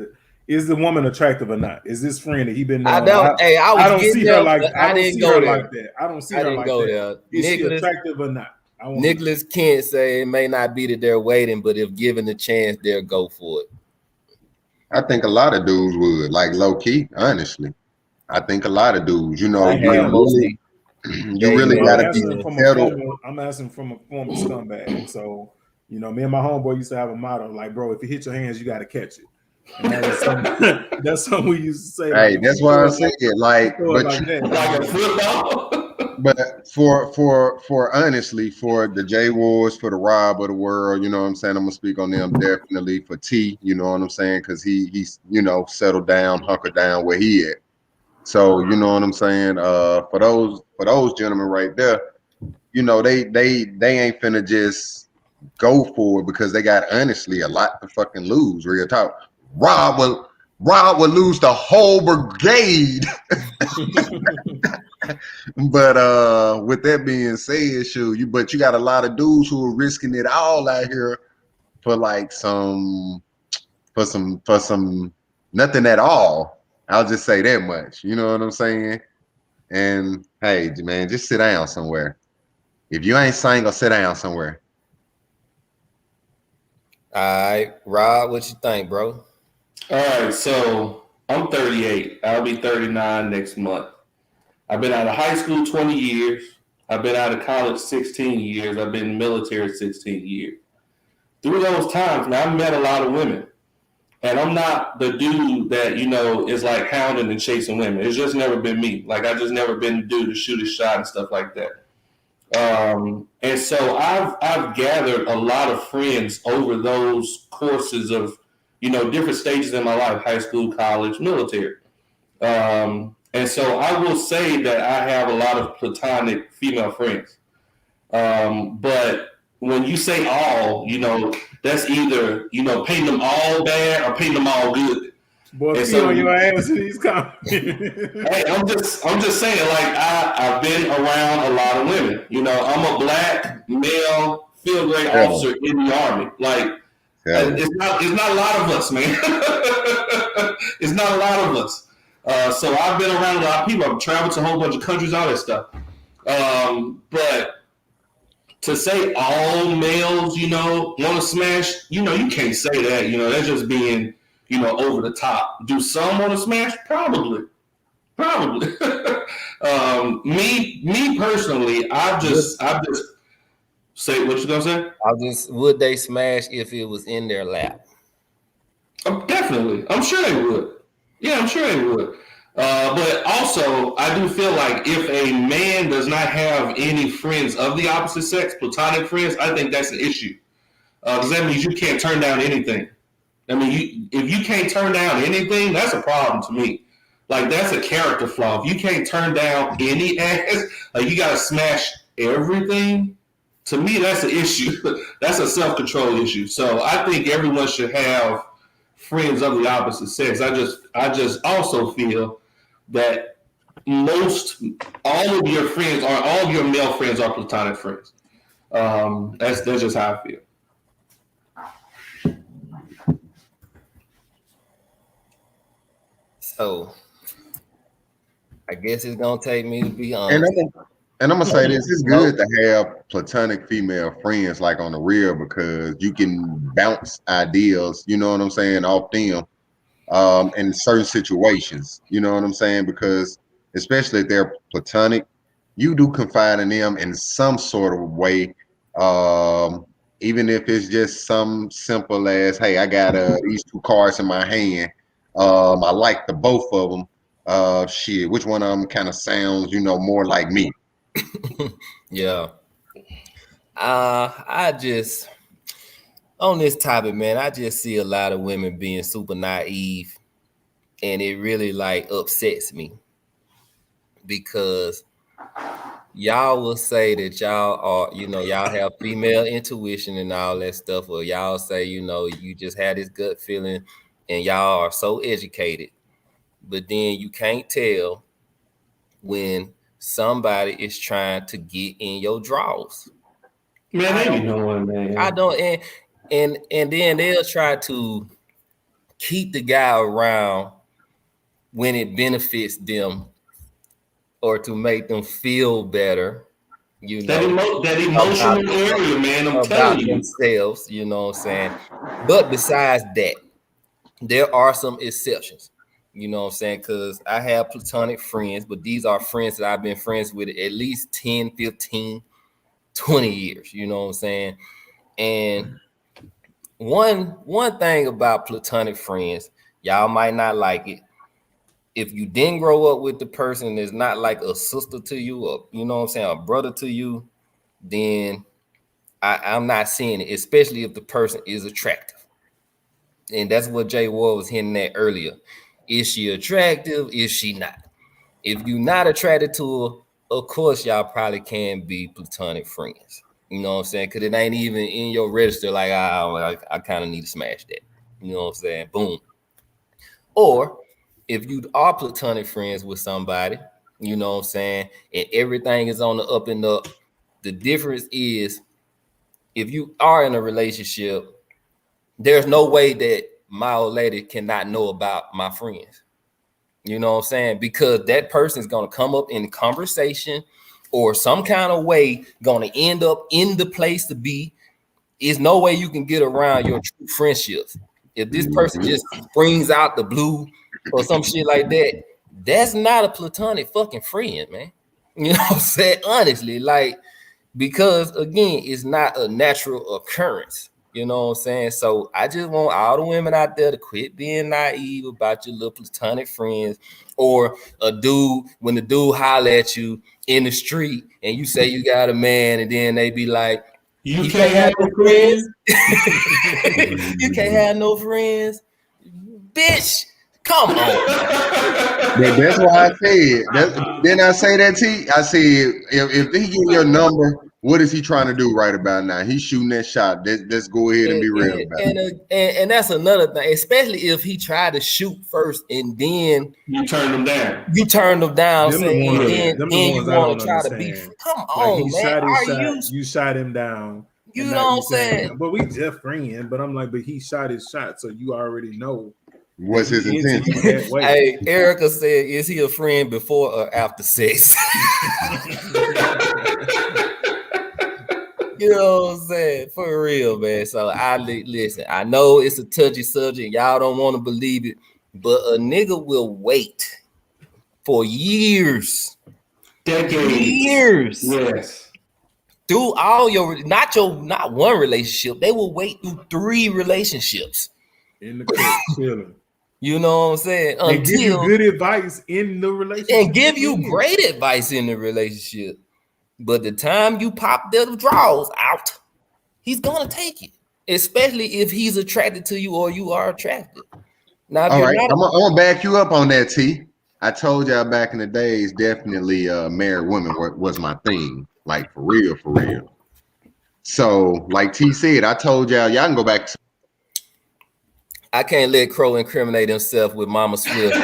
is the woman attractive or not? Is this friend that he been I don't. I don't see her like that. I didn't go there like that. I don't see her like that. Is she attractive or not? Nicholas Kent say it may not be that they're waiting, but if given the chance, they'll go for it. I think a lot of dudes would, like low key, honestly. I think a lot of dudes, you know, you really gotta be settled. I'm asking from a former scumbag. So, you know, me and my homeboy used to have a motto, like, bro, if you hit your hands, you gotta catch it. And that's something we used to say. Hey, that's why I say it. Like a football. But for honestly, for the J Wars, for the Rob of the world, you know what I'm saying? I'm gonna speak on them definitely. For T, you know what I'm saying? Because he's settled down, hunkered down where he at. So you know what I'm saying? For those gentlemen right there, you know, they ain't finna just go for it because they got honestly a lot to fucking lose. Real talk. Rob would lose the whole brigade. But with that being said, but you got a lot of dudes who are risking it all out here for like some nothing at all. I'll just say that much. You know what I'm saying? And hey, man, just sit down somewhere. If you ain't single, sit down somewhere. All right, Rob, what you think, bro? All right, so I'm 38. I'll be 39 next month. I've been out of high school 20 years. I've been out of college 16 years. I've been in the military 16 years. Through those times, now I've met a lot of women. And I'm not the dude that, is like hounding and chasing women. It's just never been me. Like, I just never been the dude to shoot a shot and stuff like that. And so I've gathered a lot of friends over those courses of, different stages in my life, high school, college, military. And so I will say that I have a lot of platonic female friends. But when you say all, that's either, painting them all bad or painting them all good. Boy, so, on your ass in these comments. Hey, I'm just saying, like, I've been around a lot of women. I'm a black male field grade officer in the Army. Like, it's not a lot of us, man. It's not a lot of us. So I've been around a lot of people. I've traveled to a whole bunch of countries, all that stuff. But to say all males, want to smash, you can't say that. That's just being, over the top. Do some want to smash? Probably. Me personally, I've just say what you gonna say. Would they smash if it was in their lap? Definitely, I'm sure they would. Yeah, I'm sure they would. But also, I do feel like if a man does not have any friends of the opposite sex, platonic friends, I think that's an issue. Because that means you can't turn down anything. I mean, if you can't turn down anything, that's a problem to me. Like that's a character flaw. If you can't turn down any ass, like you gotta smash everything. To me, that's an issue. That's a self-control issue. So I think everyone should have friends of the opposite sex. I just also feel that all of your male friends are platonic friends. That's just how I feel. So I guess it's gonna take me to be honest. And I'm gonna say this: it's good to have platonic female friends, like on the real, because you can bounce ideas. You know what I'm saying, off them, in certain situations. You know what I'm saying, because especially if they're platonic, you do confide in them in some sort of way. Even if it's just some simple as, hey, I got these two cards in my hand. I like the both of them. Shit, which one of them kind of sounds, more like me? Yeah. I just on this topic, man, I just see a lot of women being super naive, and it really like upsets me because y'all will say that y'all are, y'all have female intuition and all that stuff, or y'all say, you just had this gut feeling and y'all are so educated, but then you can't tell when somebody is trying to get in your drawers. Man, they be knowing, man. I don't, and then they'll try to keep the guy around when it benefits them or to make them feel better. That emotional area, man. I'm telling you, themselves. You know what I'm saying? But besides that, there are some exceptions. You know what I'm saying? Because I have platonic friends, but these are friends that I've been friends with at least 10, 15, 20 years. You know what I'm saying? And one thing about platonic friends, y'all might not like it. If you didn't grow up with the person that's not like a sister to you, or you know what I'm saying, a brother to you, then I'm not seeing it, especially if the person is attractive. And that's what Jay Ward was hinting at earlier. Is she attractive? Is she not? If you're not attracted to her, of course, y'all probably can be platonic friends. You know what I'm saying? Because it ain't even in your register like, I kind of need to smash that. You know what I'm saying? Boom. Or if you are platonic friends with somebody, you know what I'm saying, and everything is on the up and up, the difference is if you are in a relationship, there's no way that my old lady cannot know about my friends. You know what I'm saying? Because that person is going to come up in conversation or some kind of way going to end up in the place to be. There's no way you can get around your true friendships. If this person just springs out the blue or some shit like that, that's not a platonic fucking friend, man. You know what I'm saying? Honestly, like, because again, it's not a natural occurrence. You know what I'm saying? So I just want all the women out there to quit being naive about your little platonic friends, or a dude, when the dude holler at you in the street and you say you got a man, and then they be like, you can't have no friends. You can't have no friends. Bitch, come on. That's why I said. Then I say that T. I said if he give your number, what is he trying to do right about now? He's shooting that shot. Let's go ahead and be real about it. And that's another thing, especially if he tried to shoot first and then you turn them down. You turn them down, Them saying, the then you want to try to be. Come on, man. You shot him down. You know what I'm saying? But we just friends. But I'm like, but he shot his shot, so you already know what's his intention. Hey, Erica said, is he a friend before or after sex? You know what I'm saying? For real, man. So listen, I know it's a touchy subject. Y'all don't want to believe it, but a nigga will wait for years. Decades. Years. Yes. Through all not one relationship. They will wait through 3 relationships. In the court, chilling. You know what I'm saying? And give you good advice in the relationship. And give you great advice in the relationship. But the time you pop the draws out, he's gonna take it. Especially if he's attracted to you or you are attracted. Now, if all right, I'm gonna back you up on that, T. I told y'all back in the days, definitely married women was my thing. Like for real, for real. So, like T said, I told y'all can go back to I can't let Crow incriminate himself with Mama Swift.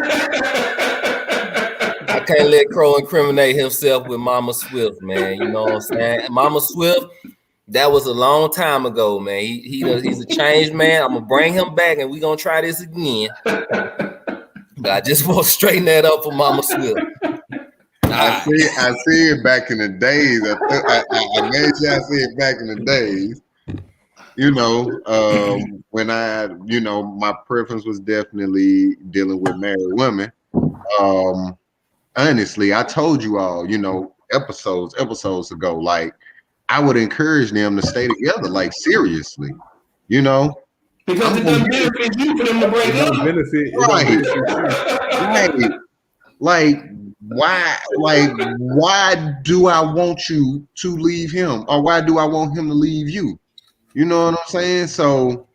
I can't let Crow incriminate himself with Mama Swift, man. You know what I'm saying? Mama Swift, that was a long time ago, man. He's a changed man. I'm gonna bring him back, and we're gonna try this again. But I just want to straighten that up for Mama Swift. I see it back in the days. I made sure I see it back in the days. You know, when my preference was definitely dealing with married women. Honestly, I told you all, episodes ago, like I would encourage them to stay together, like seriously, because it doesn't benefit you for them to break up. Right. Like why do I want you to leave him, or why do I want him to leave you? You know what I'm saying? So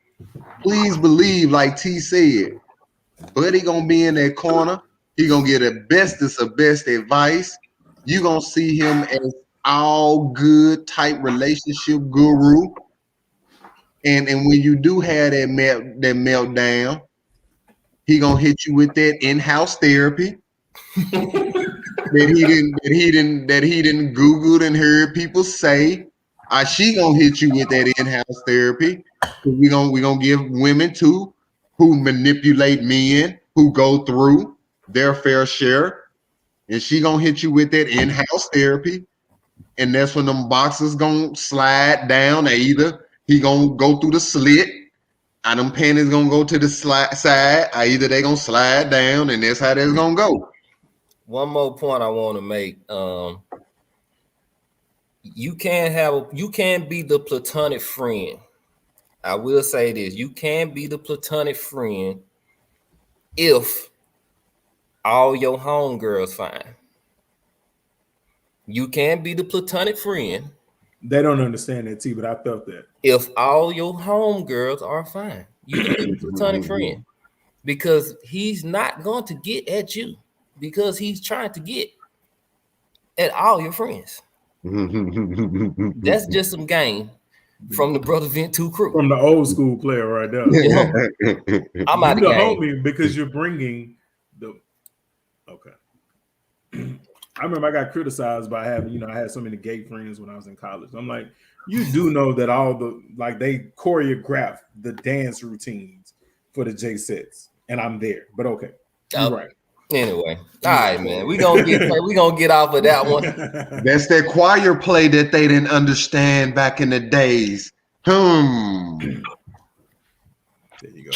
please believe, like T said, Buddy gonna be in that corner. He gonna get the bestest of best advice. You gonna see him as all good type relationship guru. And when you do have that meltdown, he gonna hit you with that in-house therapy that he didn't Googled and heard people say. She gonna hit you with that in-house therapy. We gonna give women too who manipulate men, who go through their fair share, and she gonna hit you with that in-house therapy. And that's when them boxes gonna slide down. Either he gonna go through the slit, and them panties gonna go to the side. Either they gonna slide down, and that's how that's gonna go. One more point I want to make. You can be the platonic friend. I will say this: you can be the platonic friend if all your homegirls fine. You can be the platonic friend. They don't understand that, T, but I felt that. If all your homegirls are fine, you can be the platonic friend, because he's not going to get at you, because he's trying to get at all your friends. That's just some game from the Brother Vent 2 crew. From the old school player right there. I'm out of the game. homie, because you're bringing the... Okay. I remember I got criticized by having, I had so many gay friends when I was in college. I'm like, you do know that they choreograph the dance routines for the J sets, and I'm there. But okay, you're right. Anyway, all right, man. We gonna get off of that one. That's that choir play that they didn't understand back in the days. There you go.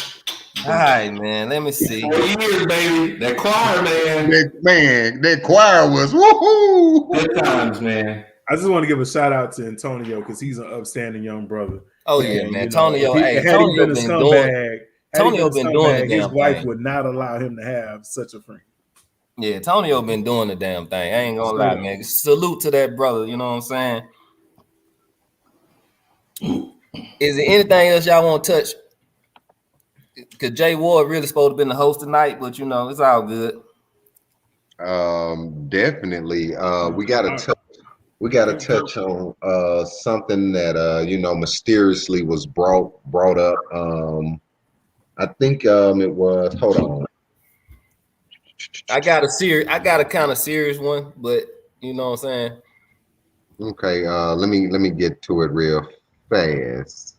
All right, man. Let me see. 4 years, baby. That choir, man. That choir was woohoo. Good times, man. I just want to give a shout out to Antonio, because he's an upstanding young brother. Oh yeah, man. Antonio been doing the damn his wife thing. would not allow him to have such a friend. Yeah, Antonio been doing the damn thing. I ain't gonna lie, man. Salute to that brother. You know what I'm saying? Is there anything else y'all want to touch? Because Jay Ward really supposed to be the host tonight, but it's all good. Definitely. We gotta touch on something that mysteriously was brought up. I think it was. Hold on. I got a kind of serious one, but you know what I'm saying. Okay. Let me get to it real fast.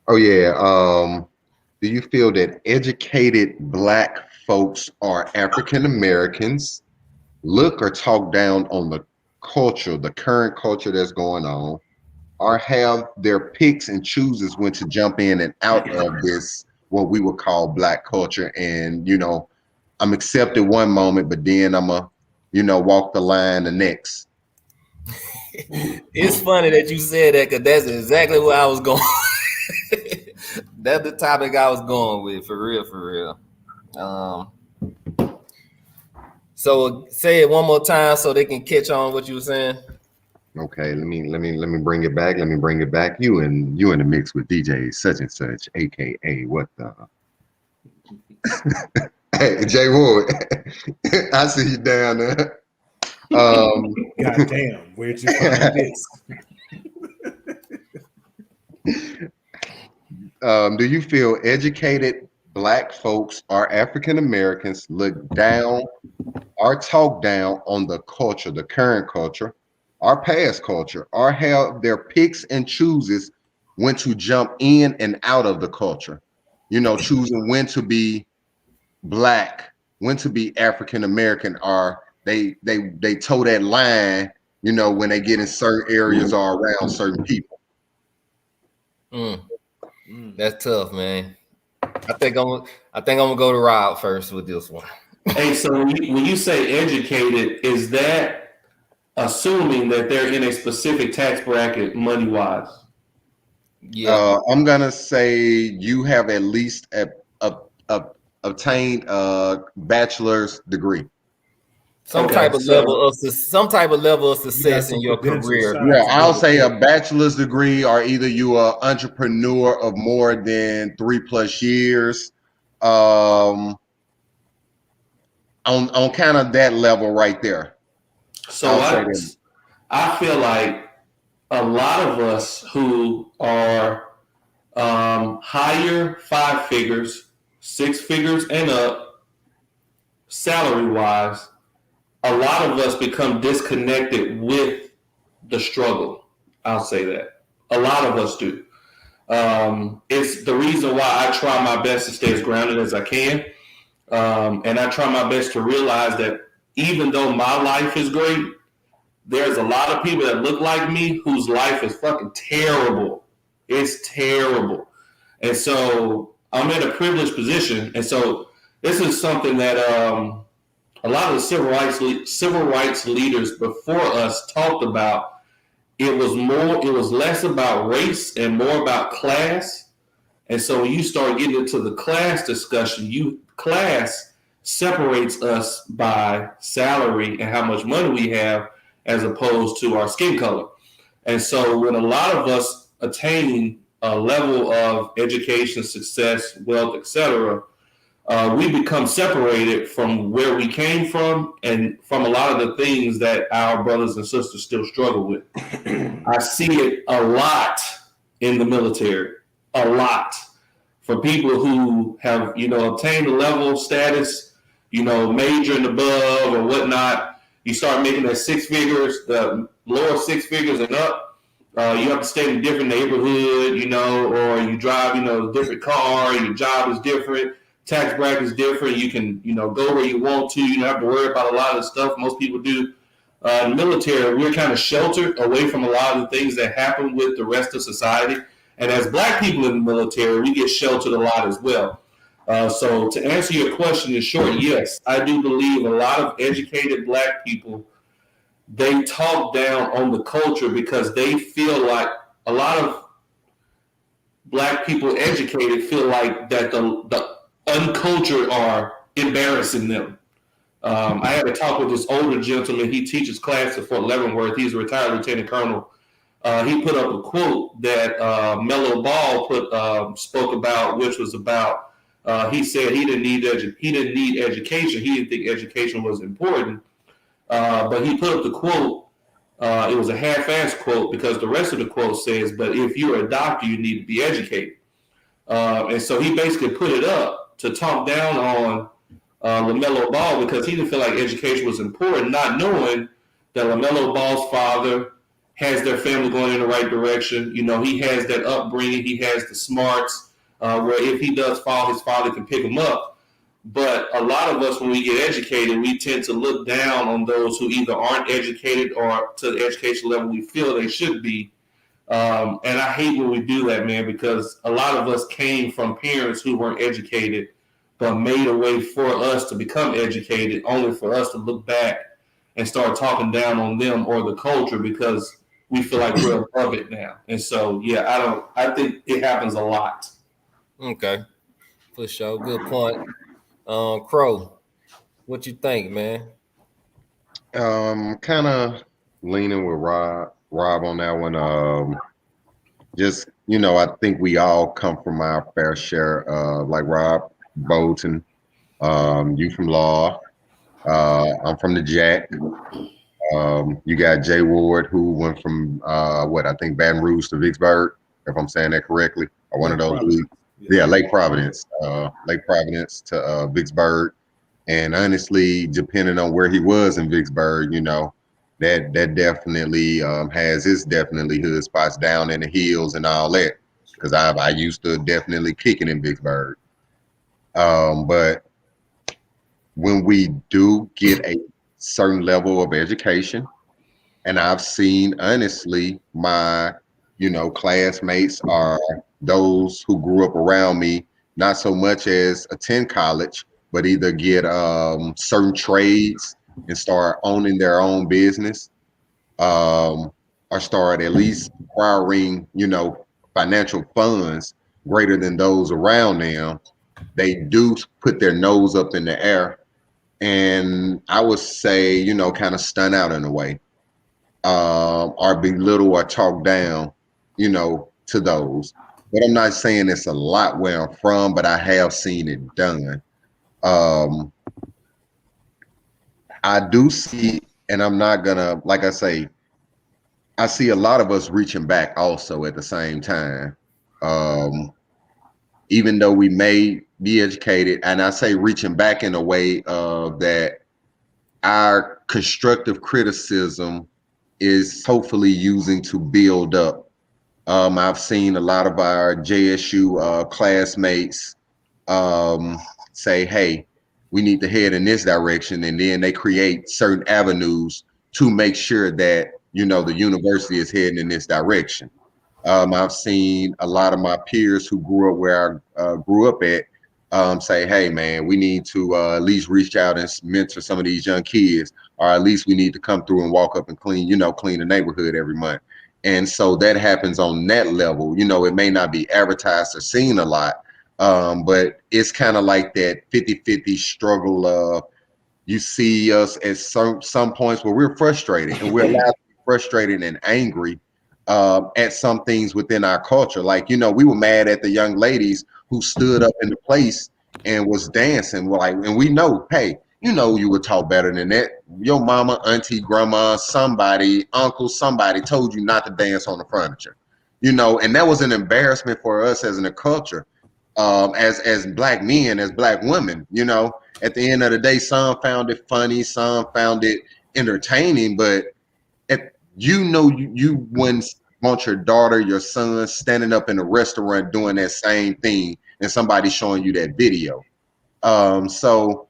Oh yeah. Do you feel that educated Black folks are African Americans, look or talk down on the culture, the current culture that's going on, or have their picks and chooses when to jump in and out of this, what we would call Black culture? And, I'm accepted one moment, but then I'm walk the line the next. It's funny that you said that, because that's exactly where I was going. That's the topic I was going with, for real. So say it one more time so they can catch on what you were saying. Okay, let me bring it back. Let me bring it back. You in the mix with DJ such and such, aka what the Hey, Jay Wood, I see you down there. God damn, where'd you find this? Do you feel educated Black folks or African Americans look down or talk down on the culture, the current culture, our past culture, or have their picks and chooses when to jump in and out of the culture? You know, choosing when to be Black, when to be African American, or they toe that line, you know, when they get in certain areas or around certain people. That's tough, man. I think I'm gonna go to Rob first with this one. Hey, so when you say educated, is that assuming that they're in a specific tax bracket money wise? Yeah, I'm gonna say you have at least obtained a bachelor's degree. some Okay, type of so- level of success some in your credentials, career. shout out Yeah, to I'll Brother say a Ted. bachelor's degree, or either you are entrepreneur of more than 3+ years. On kind of that level right there. So I'll say that. I feel like a lot of us who are higher 5 figures, 6 figures and up, salary wise, a lot of us become disconnected with the struggle. I'll say that. A lot of us do. It's the reason why I try my best to stay as grounded as I can. And I try my best to realize that even though my life is great, there's a lot of people that look like me whose life is fucking terrible. It's terrible. And so I'm in a privileged position. And so this is something that a lot of the civil rights leaders before us talked about. It was less about race and more about class. And so when you start getting into the class discussion, class separates us by salary and how much money we have as opposed to our skin color. And so when a lot of us attain a level of education, success, wealth, etc., we become separated from where we came from and from a lot of the things that our brothers and sisters still struggle with. I see it a lot in the military, a lot. For people who have, obtained a level of status, major and above or whatnot, you start making that 6 figures, the lower 6 figures and up. You have to stay in a different neighborhood, or you drive, a different car, your job is different, tax bracket is different. You can, go where you want to. You don't have to worry about a lot of the stuff most people do. In the military, we're kind of sheltered away from a lot of the things that happen with the rest of society. And as Black people in the military, we get sheltered a lot as well. So to answer your question in short, yes, I do believe a lot of educated Black people, they talk down on the culture because they feel like a lot of Black people educated feel like that the uncultured are embarrassing them. I had a talk with this older gentleman. He teaches class at Fort Leavenworth. He's a retired lieutenant colonel. He put up a quote that Mello Ball spoke about, which was about. He said he didn't need education. He didn't think education was important. But he put up the quote. It was a half-assed quote because the rest of the quote says, "But if you're a doctor, you need to be educated." And so he basically put it up to talk down on LaMelo Ball because he didn't feel like education was important, not knowing that LaMelo Ball's father has their family going in the right direction. He has that upbringing. He has the smarts where if he does fall, his father can pick him up. But a lot of us, when we get educated, we tend to look down on those who either aren't educated or to the education level we feel they should be. And I hate when we do that, man, because a lot of us came from parents who weren't educated, but made a way for us to become educated, only for us to look back and start talking down on them or the culture because we feel like we're above it now. And so, yeah, I think it happens a lot. Okay, for sure. Good point. Crow, what you think, man? Kind of leaning with Rob on that one. Just I think we all come from our fair share, like Rob Bolton, You from Law. I'm from the Jack. You got Jay Ward, who went from I think Baton Rouge to Vicksburg, if I'm saying that correctly, or one of those leagues. Yeah, Lake Providence to Vicksburg. And honestly, depending on where he was in Vicksburg, that definitely has his definitely hood spots down in the hills and all that. Because I used to definitely kick it in Vicksburg. But when we do get a certain level of education, and I've seen honestly my classmates are those who grew up around me, not so much as attend college, but either get certain trades and start owning their own business, or start at least acquiring financial funds greater than those around them. They do put their nose up in the air, and I would say kind of stun out in a way, or belittle or talk down to those. But I'm not saying it's a lot where I'm from, but I have seen it done. I do see, and I'm not gonna, like I say, I see a lot of us reaching back also at the same time. Even though we may be educated, and I say reaching back in a way of that our constructive criticism is hopefully using to build up. I've seen a lot of our JSU classmates say, hey, we need to head in this direction. And then they create certain avenues to make sure that, the university is heading in this direction. I've seen a lot of my peers who grew up where I grew up at say, hey, man, we need to at least reach out and mentor some of these young kids, or at least we need to come through and walk up and clean the neighborhood every month. And so that happens on that level. It may not be advertised or seen a lot, but it's kind of like that 50-50 struggle of you see us at some points where we're frustrated, and we're allowed to be frustrated and angry at some things within our culture. Like, we were mad at the young ladies who stood up in the place and was dancing. And we know, hey, you were taught better than that. Your mama, auntie, grandma, somebody, uncle, somebody told you not to dance on the furniture. And that was an embarrassment for us as in a culture, as Black men, as Black women. At the end of the day, some found it funny, some found it entertaining, but you wouldn't want your daughter, your son standing up in a restaurant doing that same thing and somebody showing you that video. So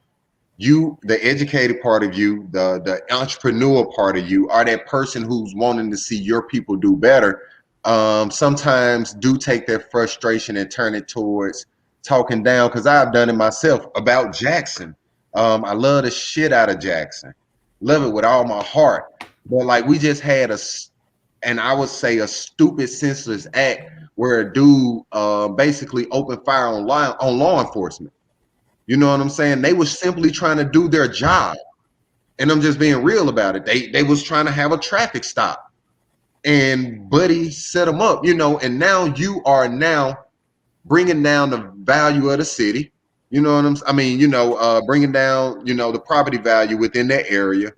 the educated part of you, the entrepreneur part of you, are that person who's wanting to see your people do better. Sometimes do take their frustration and turn it towards talking down, because I've done it myself about Jackson. I love the shit out of Jackson. Love it with all my heart. But we just had and I would say a stupid, senseless act where a dude basically opened fire on law enforcement. You know what I'm saying? They were simply trying to do their job. And I'm just being real about it. They was trying to have a traffic stop. And Buddy set them up, and now you are bringing down the value of the city. You know what bringing down, the property value within that area.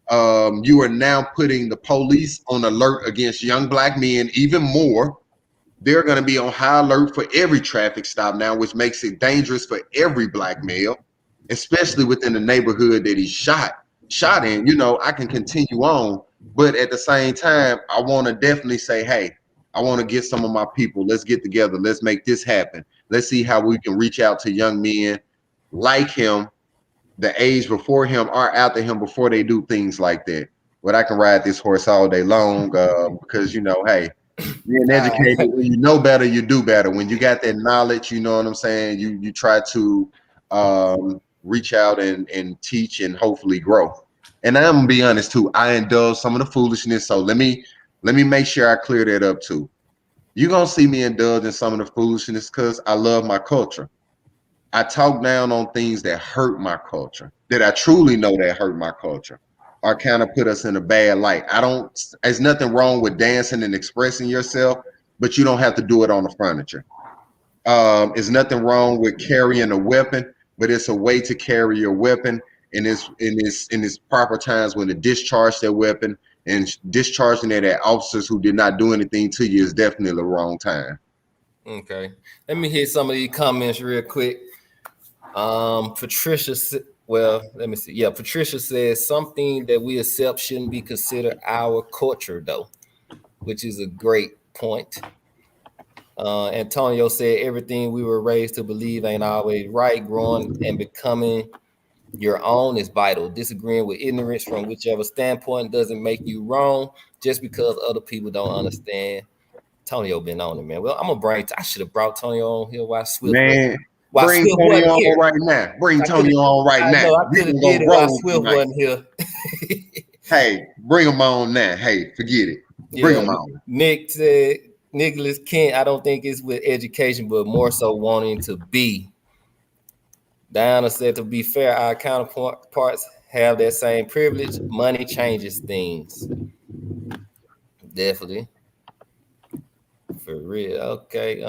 You are now putting the police on alert against young Black men even more. They're going to be on high alert for every traffic stop now, which makes it dangerous for every Black male, especially within the neighborhood that he's shot in. I can continue on, but at the same time, I want to definitely say, hey, I want to get some of my people. Let's get together. Let's make this happen. Let's see how we can reach out to young men like him, the age before him or after him, before they do things like that. But I can ride this horse all day long because, hey, being educated, when you know better, you do better. When you got that knowledge, you know what I'm saying? You try to reach out and teach and hopefully grow. And I'm gonna be honest too, I indulge some of the foolishness. So let me make sure I clear that up too. You're gonna see me indulge in some of the foolishness because I love my culture. I talk down on things that hurt my culture, that I truly know that hurt my culture, or kind of put us in a bad light. There's nothing wrong with dancing and expressing yourself, but you don't have to do it on the furniture. There's nothing wrong with carrying a weapon, but it's a way to carry your weapon, and it's in its proper times when to discharge their weapon, and discharging it at officers who did not do anything to you is definitely the wrong time. Okay, let me hit some of these comments real quick. Patricia, well, let me see. Yeah, Patricia says something that we accept shouldn't be considered our culture, though, which is a great point. Antonio said everything we were raised to believe ain't always right. Growing and becoming your own is vital. Disagreeing with ignorance from whichever standpoint doesn't make you wrong just because other people don't understand. Antonio been on it, man. Well, I'm gonna bring. I should have brought Antonio on here while Swift. Man, while bring Swift Tony wasn't on here. right now. Bring Tony on right now. I could have did it while Swift wasn't here. Hey, bring him on now. Hey, forget it. Bring him on. Nick said Nicholas Kent. I don't think it's with education, but more so wanting to be. Diana said, to be fair, our counterparts have that same privilege. Money changes things. Definitely. For real. Okay.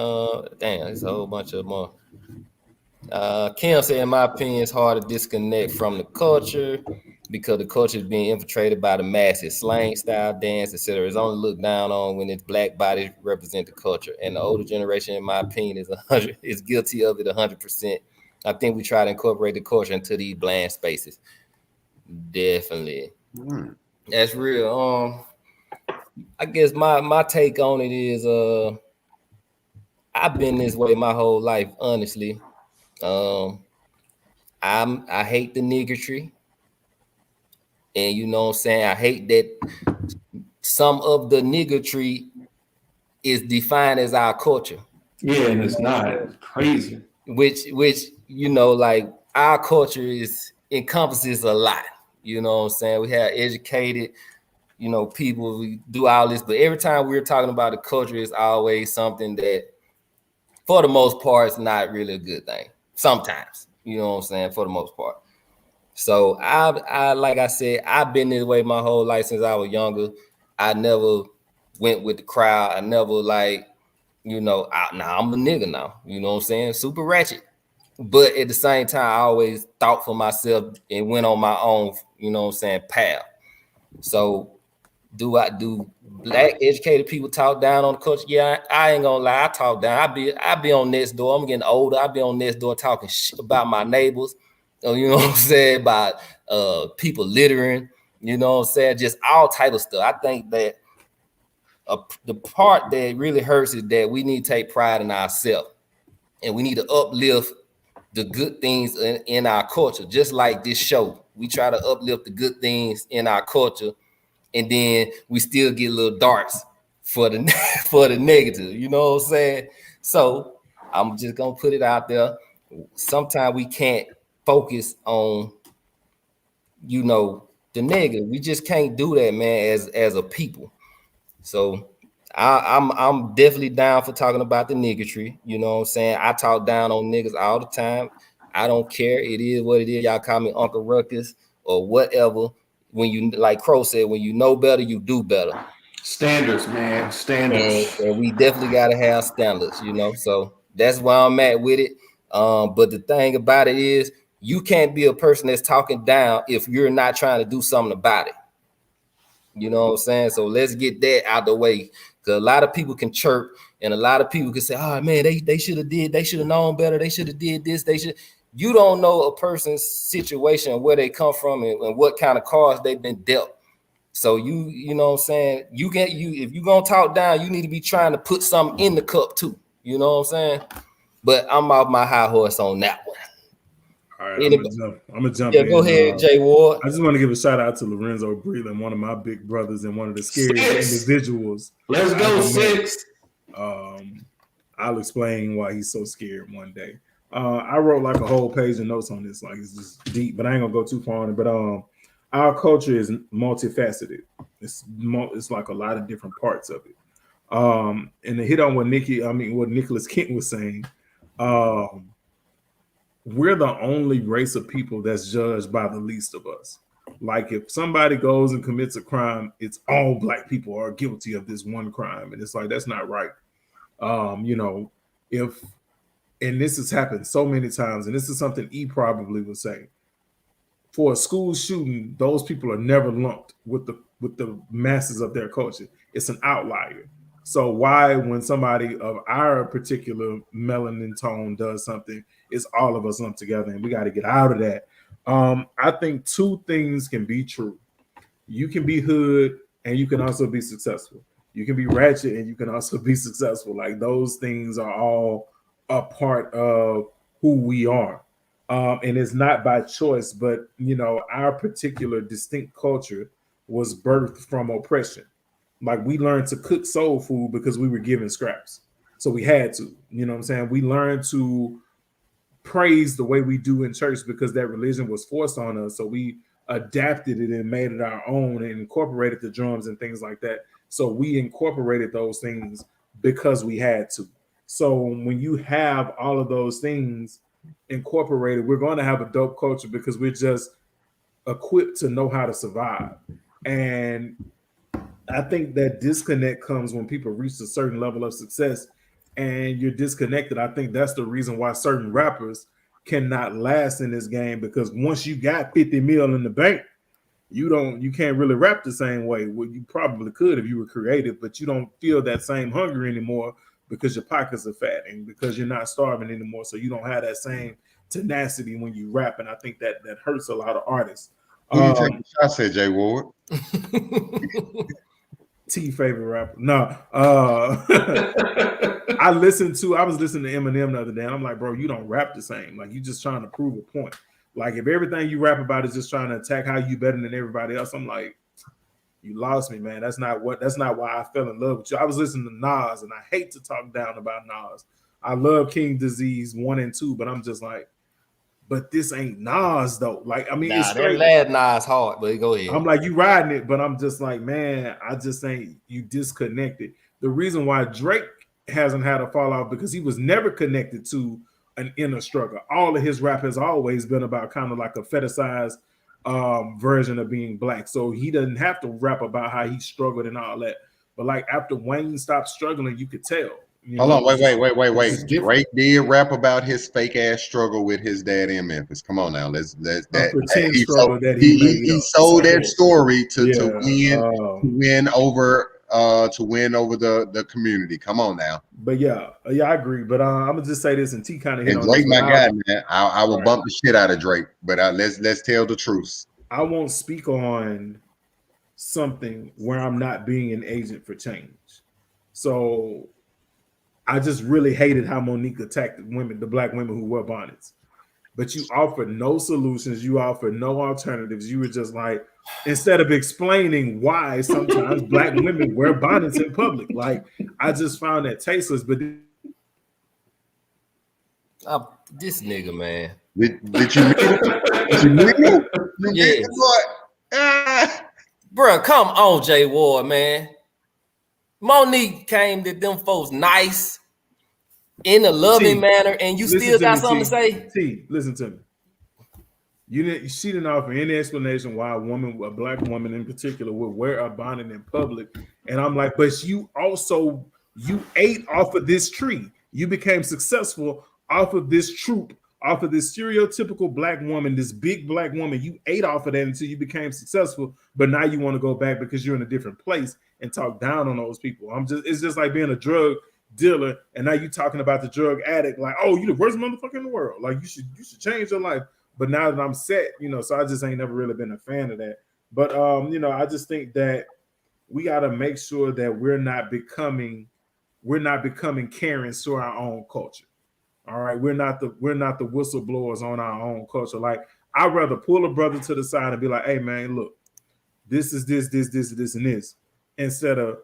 Damn, there's a whole bunch of more. Kim said, in my opinion, it's hard to disconnect from the culture because the culture is being infiltrated by the masses. Slang, style, dance, etc. is only looked down on when its black bodies represent the culture. And the older generation, in my opinion, is guilty of it 100%. I think we try to incorporate the culture into these bland spaces. Definitely. That's real. I guess my take on it is I've been this way my whole life, honestly. I hate the niggotry. And you know what I'm saying? I hate that some of the niggotry is defined as our culture. Yeah, and it's not. It's crazy. Which you know, like our culture encompasses a lot. You know what I'm saying? We have educated, you know, people, we do all this, but every time we're talking about the culture, it's always something that, for the most part, it's not really a good thing. Sometimes, you know what I'm saying, for the most part. So I like I said, I've been this way my whole life since I was younger. I never went with the crowd. I never you know, I'm a nigga now. You know what I'm saying? Super ratchet. But at the same time, I always thought for myself and went on my own, you know what I'm saying, path. So do black educated people talk down on the culture? Yeah, I ain't gonna lie, I talk down. I be on next door. I'm getting older. I be on next door talking shit about my neighbors. You know what I'm saying? About people littering, you know what I'm saying? Just all type of stuff. I think that the part that really hurts is that we need to take pride in ourselves, and we need to uplift the good things in our culture. Just like this show, we try to uplift the good things in our culture, and then we still get little darts for the for the negative. You know what I'm saying? So I'm just gonna put it out there. Sometimes we can't focus on, you know, the negative. We just can't do that, man, as a people. So I'm definitely down for talking about the niggotry. You know what I'm saying? I talk down on niggas all the time. I don't care. It is what it is. Y'all call me Uncle Ruckus or whatever. When you, like Crow said, when you know better, you do better. Standards, man. Standards. And we definitely got to have standards, you know. So that's where I'm at with it. But the thing about it is, you can't be a person that's talking down if you're not trying to do something about it. You know what I'm saying? So let's get that out the way. Because a lot of people can chirp, and a lot of people can say, oh man, they should have known better, they should have did this, you don't know a person's situation, where they come from, and what kind of cards they've been dealt. So you know what I'm saying? If you're gonna talk down, you need to be trying to put something in the cup too. You know what I'm saying? But I'm off my high horse on that one. All right, I'm gonna jump in. in. Go ahead, Jay Ward. I just want to give a shout out to Lorenzo Breland, one of my big brothers and one of the scariest individuals. Let's go, 6. I'll explain why he's so scared one day. I wrote like a whole page of notes on this, like it's just deep, but I ain't gonna go too far on it. But our culture is multifaceted. It's like a lot of different parts of it. And to hit on what Nicholas Kent was saying, we're the only race of people that's judged by the least of us. Like if somebody goes and commits a crime, it's all black people are guilty of this one crime, and it's like that's not right. You know, if and this has happened so many times, and this is something E probably would say. For a school shooting, those people are never lumped with the masses of their culture. It's an outlier. So why, when somebody of our particular melanin tone does something, it's all of us lumped together, and we got to get out of that. I think two things can be true. You can be hood, and you can also be successful. You can be ratchet, and you can also be successful. Like, those things are all a part of who we are. And it's not by choice, but our particular distinct culture was birthed from oppression. Like, we learned to cook soul food because we were given scraps. So we had to, you know what I'm saying? We learned to praise the way we do in church because that religion was forced on us. So we adapted it and made it our own and incorporated the drums and things like that. So we incorporated those things because we had to. So when you have all of those things incorporated, we're going to have a dope culture because we're just equipped to know how to survive. And I think that disconnect comes when people reach a certain level of success and you're disconnected. I think that's the reason why certain rappers cannot last in this game, because once you got 50 mil in the bank, you can't really rap the same way. Well, you probably could if you were creative, but you don't feel that same hunger anymore because your pockets are fat and because you're not starving anymore. So you don't have that same tenacity when you rap. And I think that hurts a lot of artists. Who you taking shots at, Jay Ward? T favorite rapper. No. I was listening to Eminem the other day, and I'm like, bro, you don't rap the same. Like, you just trying to prove a point. Like, if everything you rap about is just trying to attack how you better than everybody else, I'm like, you lost me, man. That's not why I fell in love with you. I was listening to Nas, and I hate to talk down about Nas. I love King Disease 1 and 2, but I'm just like, but this ain't Nas though. Like, I mean, it's straight. That lad Nas hard, but go ahead. I'm like, you riding it, but I'm just like, man, I just ain't. You disconnected. The reason why Drake hasn't had a fallout because he was never connected to an inner struggle. All of his rap has always been about kind of like a fetishized version of being black. So he doesn't have to rap about how he struggled and all that. But like, after Wayne stopped struggling, you could tell. Hold on, wait. Drake did rap about his fake ass struggle with his dad in Memphis. Come on now, let's pretend he struggle sold, that he sold that story to win over the community. Come on now. But yeah, I agree. But I'm gonna just say this, and T kind of hit on Drake, this, my guy, man. I will bump the shit out of Drake, but let's tell the truth. I won't speak on something where I'm not being an agent for change. So I just really hated how Monique attacked the black women who wear bonnets. But you offered no solutions. You offered no alternatives. You were just like, instead of explaining why sometimes black women wear bonnets in public. Like, I just found that tasteless. But this nigga, man. Did you meet him? Yeah. Bro, come on, Jay Ward, man. Monique came to them folks nice in a loving manner, and you still got something to say? T, listen to me. She didn't offer any explanation why a black woman in particular, would wear a bonnet in public. And I'm like, but you ate off of this tree. You became successful off of this troop, off of this stereotypical black woman, this big black woman. You ate off of that until you became successful, but now you want to go back because you're in a different place and talk down on those people. It's just like being a drug dealer, and now you talking about the drug addict, like, oh, you the worst motherfucker in the world. Like, you should change your life. But now that I'm set, so I just ain't never really been a fan of that. But I just think that we got to make sure that we're not becoming Karens to our own culture. All right, we're not the whistleblowers on our own culture. Like, I'd rather pull a brother to the side and be like, hey man, look, this is this, and this, instead of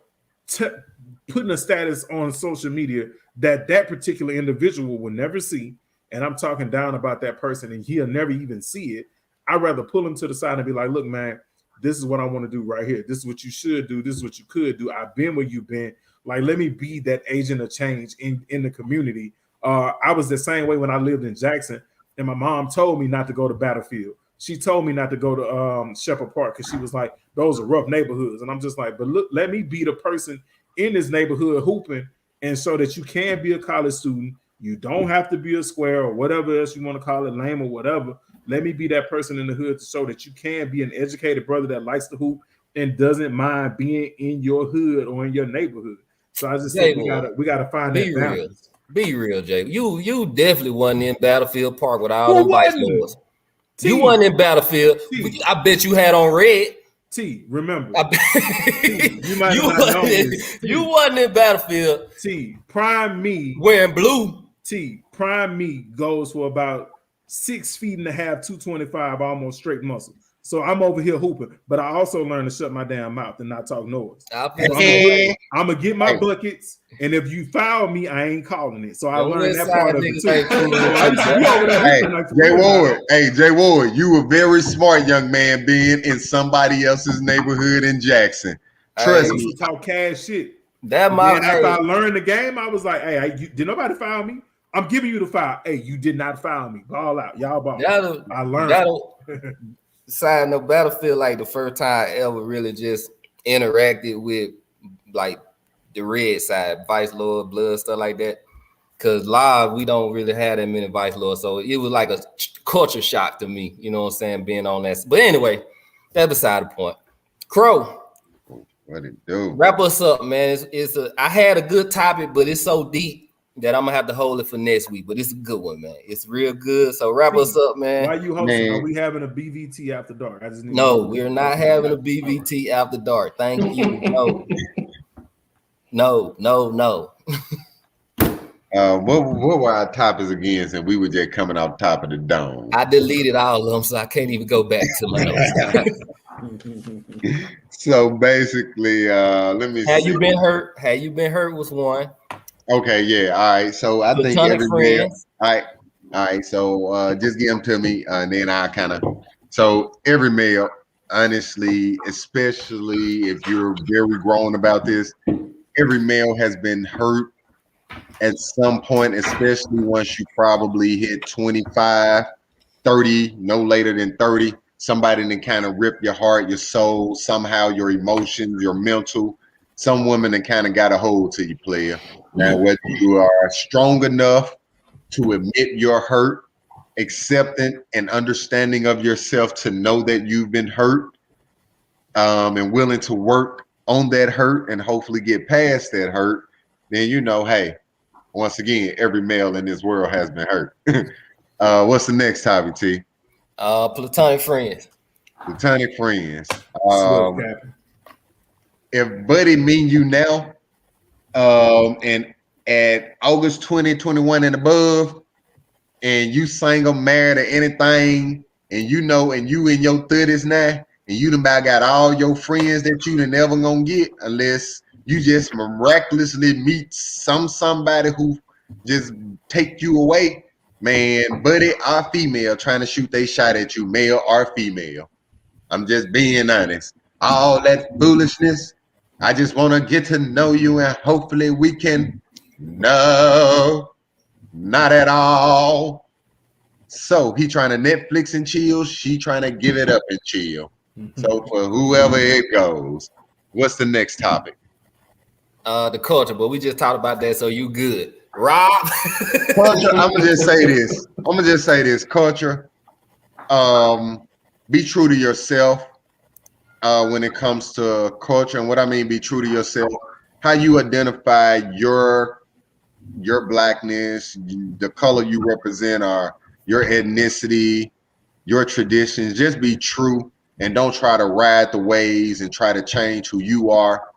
putting a status on social media that particular individual will never see, and I'm talking down about that person and he'll never even see it. I'd rather pull him to the side and be like, look, man, this is what I want to do right here. This is what you should do. This is what you could do. I've been where you've been. Like, let me be that agent of change in the community. I was the same way when I lived in Jackson, and my mom told me not to go to Battlefield. She told me not to go to Shepherd Park because she was like, those are rough neighborhoods. And I'm just like, but look, let me be the person in this neighborhood hooping, and so that you can be a college student, You don't have to be a square or whatever else you want to call it, lame or whatever. Let me be that person in the hood to show that you can be an educated brother that likes to hoop and doesn't mind being in your hood or in your neighborhood. So I just think we gotta find that balance. Be real, Jay. You definitely wasn't in Battlefield Park with all Who them vice wasn't? lords. You wasn't in Battlefield. T. I bet you had on red. T, remember. T, you might not know this. You wasn't in Battlefield. T, prime me wearing blue. T, prime me goes for about 6 feet and a half, 225, almost straight muscle. So I'm over here hooping, but I also learned to shut my damn mouth and not talk noise. So I'm gonna get my buckets, and if you foul me, I ain't calling it. So I learned that part of it too. Jay Ward, you were very smart, young man, being in somebody else's neighborhood in Jackson. Trust me. Talk cash shit. After I learned the game, I was like, "Hey, did nobody foul me? I'm giving you the foul. Hey, you did not foul me. Ball out, y'all ball." I learned. Side note, Battlefield, like the first time I ever really just interacted with like the red side, Vice Lord, Blood, stuff like that. Cause live, we don't really have that many Vice Lords. So it was like a culture shock to me, you know what I'm saying, being on that. But anyway, that's beside the point. Crow. What it do? Wrap us up, man. I had a good topic, but it's so deep that I'm gonna have to hold it for next week, but it's a good one, man. It's real good. So wrap us up, man. Why are you hosting? Are we having a BVT after dark? I just need we're not having a BVT after dark. Thank you. No. What were our topics again? And we were just coming off top of the dome. I deleted all of them, so I can't even go back to my notes. So basically, let me. Have you been hurt? Have you been hurt? Was one. Okay, yeah, all right. So I think every male. All right. So just give them to me, and then I kind of. So every male, honestly, especially if you're very grown about this, every male has been hurt at some point, especially once you probably hit 25, 30, no later than 30. Somebody that kind of rip your heart, your soul, somehow your emotions, your mental. Some women that kind of got a hold to you, player. Now, whether you are strong enough to admit you're hurt, accepting and understanding of yourself to know that you've been hurt, and willing to work on that hurt and hopefully get past that hurt, then you know, hey, once again, every male in this world has been hurt. What's the next topic, T? Platonic friends. Platonic friends. If Buddy mean you now, and at August 2021 and above, and you single, married, or anything, and you know, and you in your 30s now, and you done about got all your friends that you done never gonna get unless you just miraculously meet somebody who just take you away, man. Buddy or female trying to shoot they shot at you, male or female. I'm just being honest. All that foolishness. I just want to get to know you, and hopefully we can. No, not at all. So he trying to Netflix and chill. She trying to give it up and chill. So for whoever it goes, what's the next topic? The culture, but we just talked about that, so you good. Rob. Culture, I'm gonna just say this. Culture. Be true to yourself. When it comes to culture, and what I mean, be true to yourself, how you identify your blackness, the color you represent, or your ethnicity, your traditions. Just be true and don't try to ride the waves and try to change who you are.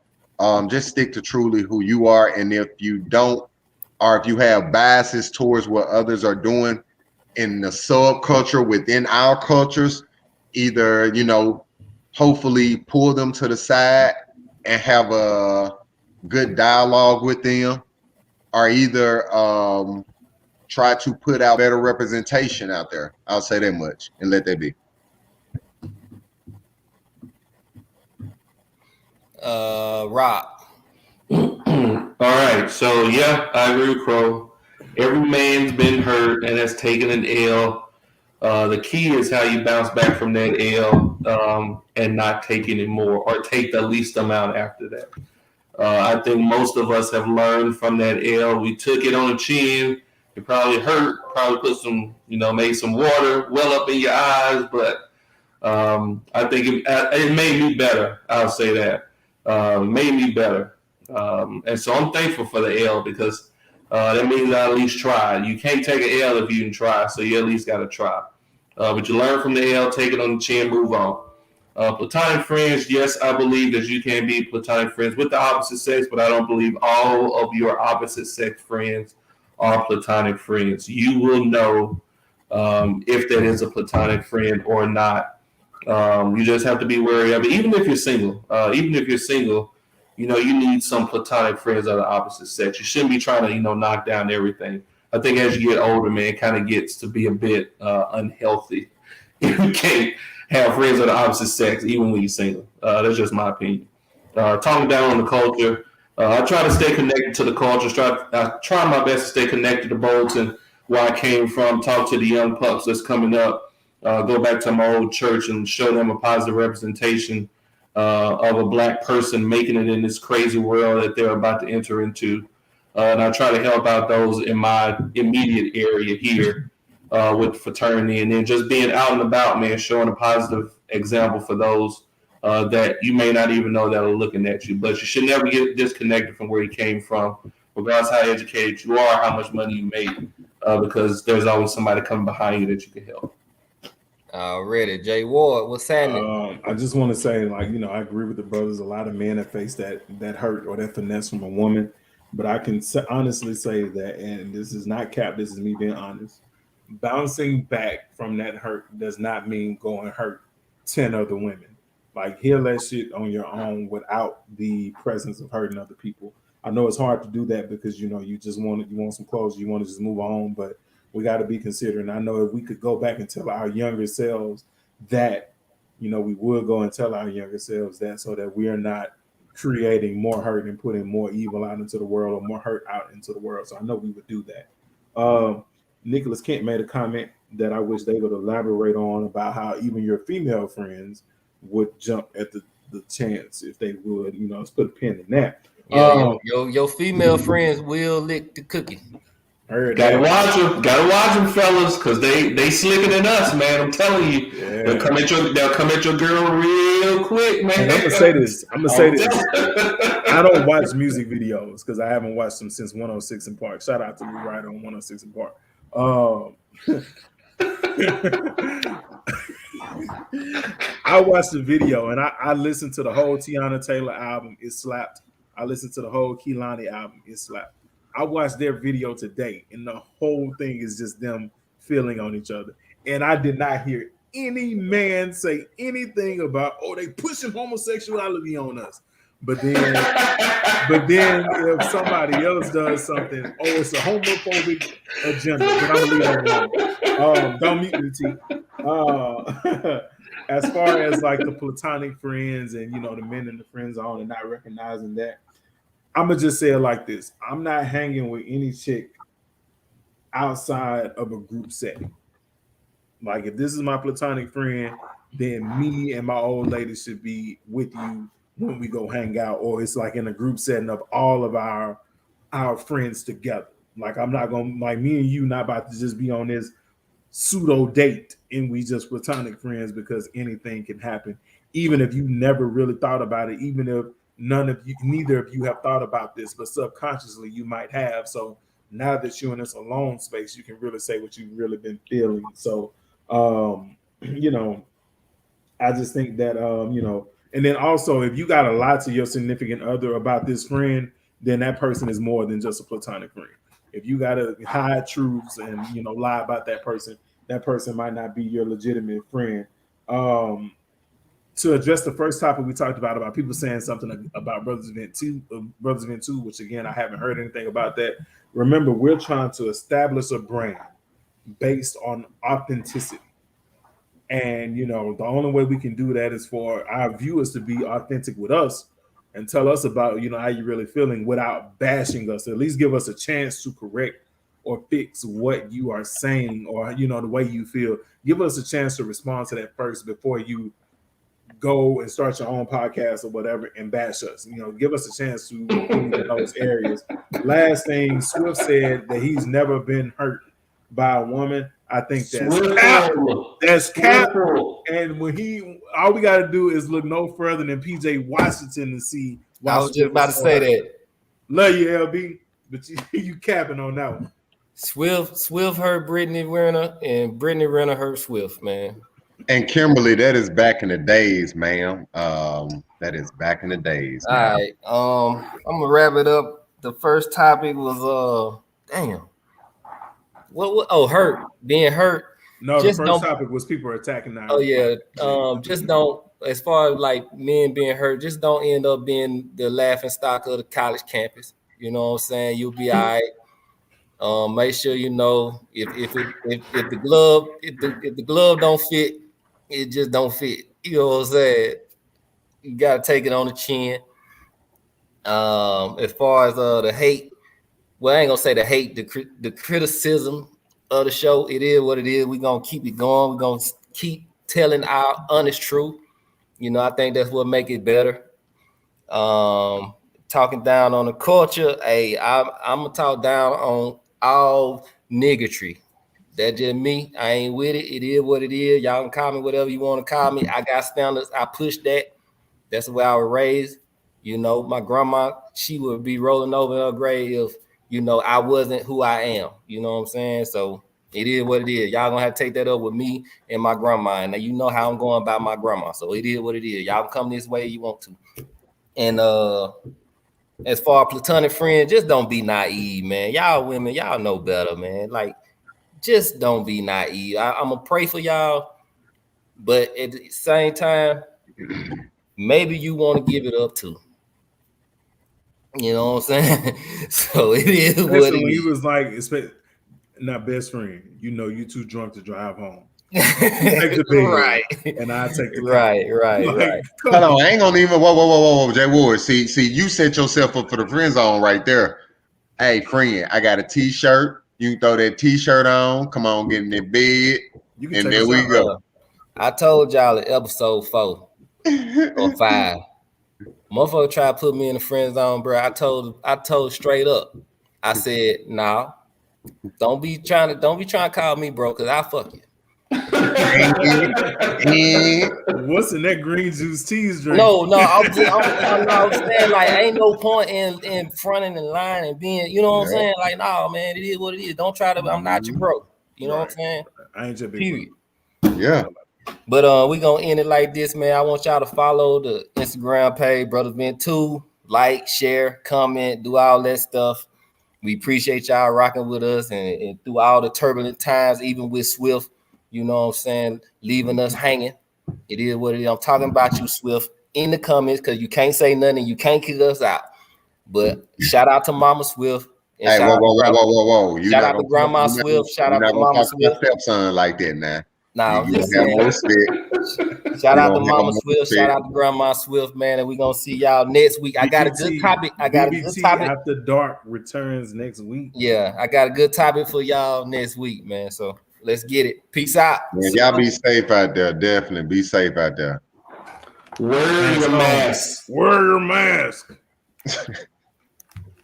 Just stick to truly who you are. And if you don't, or if you have biases towards what others are doing in the subculture within our cultures, either, you know, hopefully pull them to the side and have a good dialogue with them, or either try to put out better representation out there. I'll say that much and let that be. Rob. All right. So yeah, I agree with Crow. Every man's been hurt and has taken an L. The key is how you bounce back from that L and not take any more, or take the least amount after that. I think most of us have learned from that L. We took it on the chin, It probably hurt, probably put some, made some water well up in your eyes, but I think it made me better. I'll say that. Made me better. And so I'm thankful for the L because that means I at least tried. You can't take an L if you didn't try, so you at least got to try. But you learn from the L, take it on the chin, move on. Platonic friends, yes, I believe that you can be platonic friends with the opposite sex, but I don't believe all of your opposite sex friends are platonic friends. You will know if that is a platonic friend or not. You just have to be wary of it. Even if you're single, you need some platonic friends of the opposite sex. You shouldn't be trying to, knock down everything. I think as you get older, man, it kind of gets to be a bit unhealthy. You can't have friends of the opposite sex even when you're single. That's just my opinion. Talking down on the culture, I try to stay connected to the culture. I try my best to stay connected to Bolton, where I came from, talk to the young pups that's coming up, go back to my old church and show them a positive representation of a Black person making it in this crazy world that they're about to enter into. And I try to help out those in my immediate area here with fraternity, and then just being out and about, man, showing a positive example for those that you may not even know that are looking at you. But you should never get disconnected from where you came from, regardless how educated you are, how much money you make, because there's always somebody coming behind you that you can help. Already, Jay Ward, what's happening? I just want to say, I agree with the brothers. A lot of men have faced that hurt or that finesse from a woman, but I can honestly say that, and this is not cap, this is me being honest. Bouncing back from that hurt does not mean go and hurt 10 other women. Heal that shit on your own without the presence of hurting other people. I know it's hard to do that because you just want some clothes, you want to just move on, but we got to be considerate. I know if we could go back and tell our younger selves that, we would go and tell our younger selves that, so that we are not creating more hurt and putting more evil out into the world or more hurt out into the world. So I know we would do that. Nicholas Kent made a comment that I wish they would elaborate on about how even your female friends would jump at the chance if they would, let's put a pin in that. Yeah, your female friends will lick the cookie. Gotta watch them, fellas, because they slicker than us, man. I'm telling you, yeah. They'll come at your girl real quick, man. And I'm gonna say this. I don't watch music videos because I haven't watched them since 106 in Park. Shout out to Lou Ryder on 106 in Park. I watched the video and I listened to the whole Tiana Taylor album. It slapped. I listened to the whole Kehlani album. It slapped. I watched their video today, and the whole thing is just them feeling on each other. And I did not hear any man say anything about, they pushing homosexuality on us. But then if somebody else does something, it's a homophobic agenda. But I'm gonna leave that alone. Don't mute me, T. As far as the platonic friends and the men in the friend zone and not recognizing that, I'm gonna just say it like this: I'm not hanging with any chick outside of a group setting. If this is my platonic friend, then me and my old lady should be with you when we go hang out, or it's in a group setting of all of our friends together. I'm not gonna me and you not about to just be on this pseudo date and we just platonic friends because anything can happen, even if you never really thought about it, even if neither of you have thought about this, but subconsciously you might have. So now that you're in this alone space, you can really say what you've really been feeling. So I just think that and then also if you got to lie to your significant other about this friend, then that person is more than just a platonic friend. If you got to hide truths and lie about that person might not be your legitimate friend. To address the first topic we talked about people saying something about Brothers Event 2, which again, I haven't heard anything about that. Remember, we're trying to establish a brand based on authenticity. And, the only way we can do that is for our viewers to be authentic with us and tell us about, how you're really feeling without bashing us. At least give us a chance to correct or fix what you are saying or, the way you feel. Give us a chance to respond to that first before you go and start your own podcast or whatever and bash us. You know, give us a chance to improve in those areas. Last thing, Swift said that he's never been hurt by a woman. I think that's cap. That's cap. And when all we got to do is look no further than PJ Washington to see. I was just about to say that. Love you, LB, but you capping on that one. Swift hurt Brittany Renner, and Brittany Renner hurt Swift, man. And Kimberly, that is back in the days, ma'am. That is back in the days. All right. I'm gonna wrap it up. The first topic was damn. What hurt. Being hurt. No, the first topic was people attacking now. Oh yeah. Just don't, as far as like men being hurt, just don't end up being the laughing stock of the college campus. You know what I'm saying? You'll be all right. Make sure you know if the glove don't fit, it just don't fit. You know what I'm saying? You gotta take it on the chin. As far as the hate, well, I ain't gonna say the hate, the criticism of the show. It is what it is. We're gonna keep it going. We're gonna keep telling our honest truth. You know, I think that's what make it better. Talking down on the culture, hey, I'm gonna talk down on all niggatry. That's just me. I ain't with it. It is what it is. Y'all can call me whatever you want to call me. I got standards. I push that. That's the way I was raised. You know, my grandma, she would be rolling over in her grave if, you know, I wasn't who I am. You know what I'm saying? So it is what it is. Y'all gonna have to take that up with me and my grandma. And you know how I'm going about my grandma. So it is what it is. Y'all come this way you want to. And as far as platonic friends, just don't be naive, man. Y'all women, y'all know better, man. Like, just don't be naive. I'm gonna pray for y'all, but at the same time, maybe you want to give it up too. You know what I'm saying? So it is what it is. He was like, not best friend. You know, you too drunk to drive home. Take the big right, and I take the right. Hold on, I ain't gonna even. Whoa, Jay Ward. See, you set yourself up for the friend zone right there. Hey, friend, I got a T-shirt. You can throw that T-shirt on. Come on, get in that bed, and there we go. I told y'all in episode 4 or 5. Motherfucker try to put me in the friend zone, bro. I told straight up. I said, nah, don't be trying to call me bro, because I'll fuck you. What's in that green juice teas drink? No, I'm saying, like, ain't no point in fronting the line and being, you know what I'm saying? Like, nah, man, it is what it is. Don't try to, I'm not your bro. You know what I'm saying? I ain't your big period. Yeah. But we gonna end it like this, man. I want y'all to follow the Instagram page, Brothers Vent 2. Like, share, comment, do all that stuff. We appreciate y'all rocking with us and through all the turbulent times, even with Swift, you know what I'm saying, leaving us hanging. It is what it is. I'm talking about you, Swift, in the comments, because you can't say nothing. You can't kick us out. But shout out to Mama Swift. And hey, whoa. Shout out to Grandma Swift. Shout out to Mama Swift. Stepson like that now. Nah, I'm just saying. Shout out to Mama Swift. Shout out to Grandma Swift, man. And we're going to see y'all next week. I got a good topic. After Dark returns next week. Yeah, I got a good topic for y'all next week, man. So let's get it. Peace out. Man, y'all be safe out there. Definitely be safe out there. Wear your mask. Wear your mask.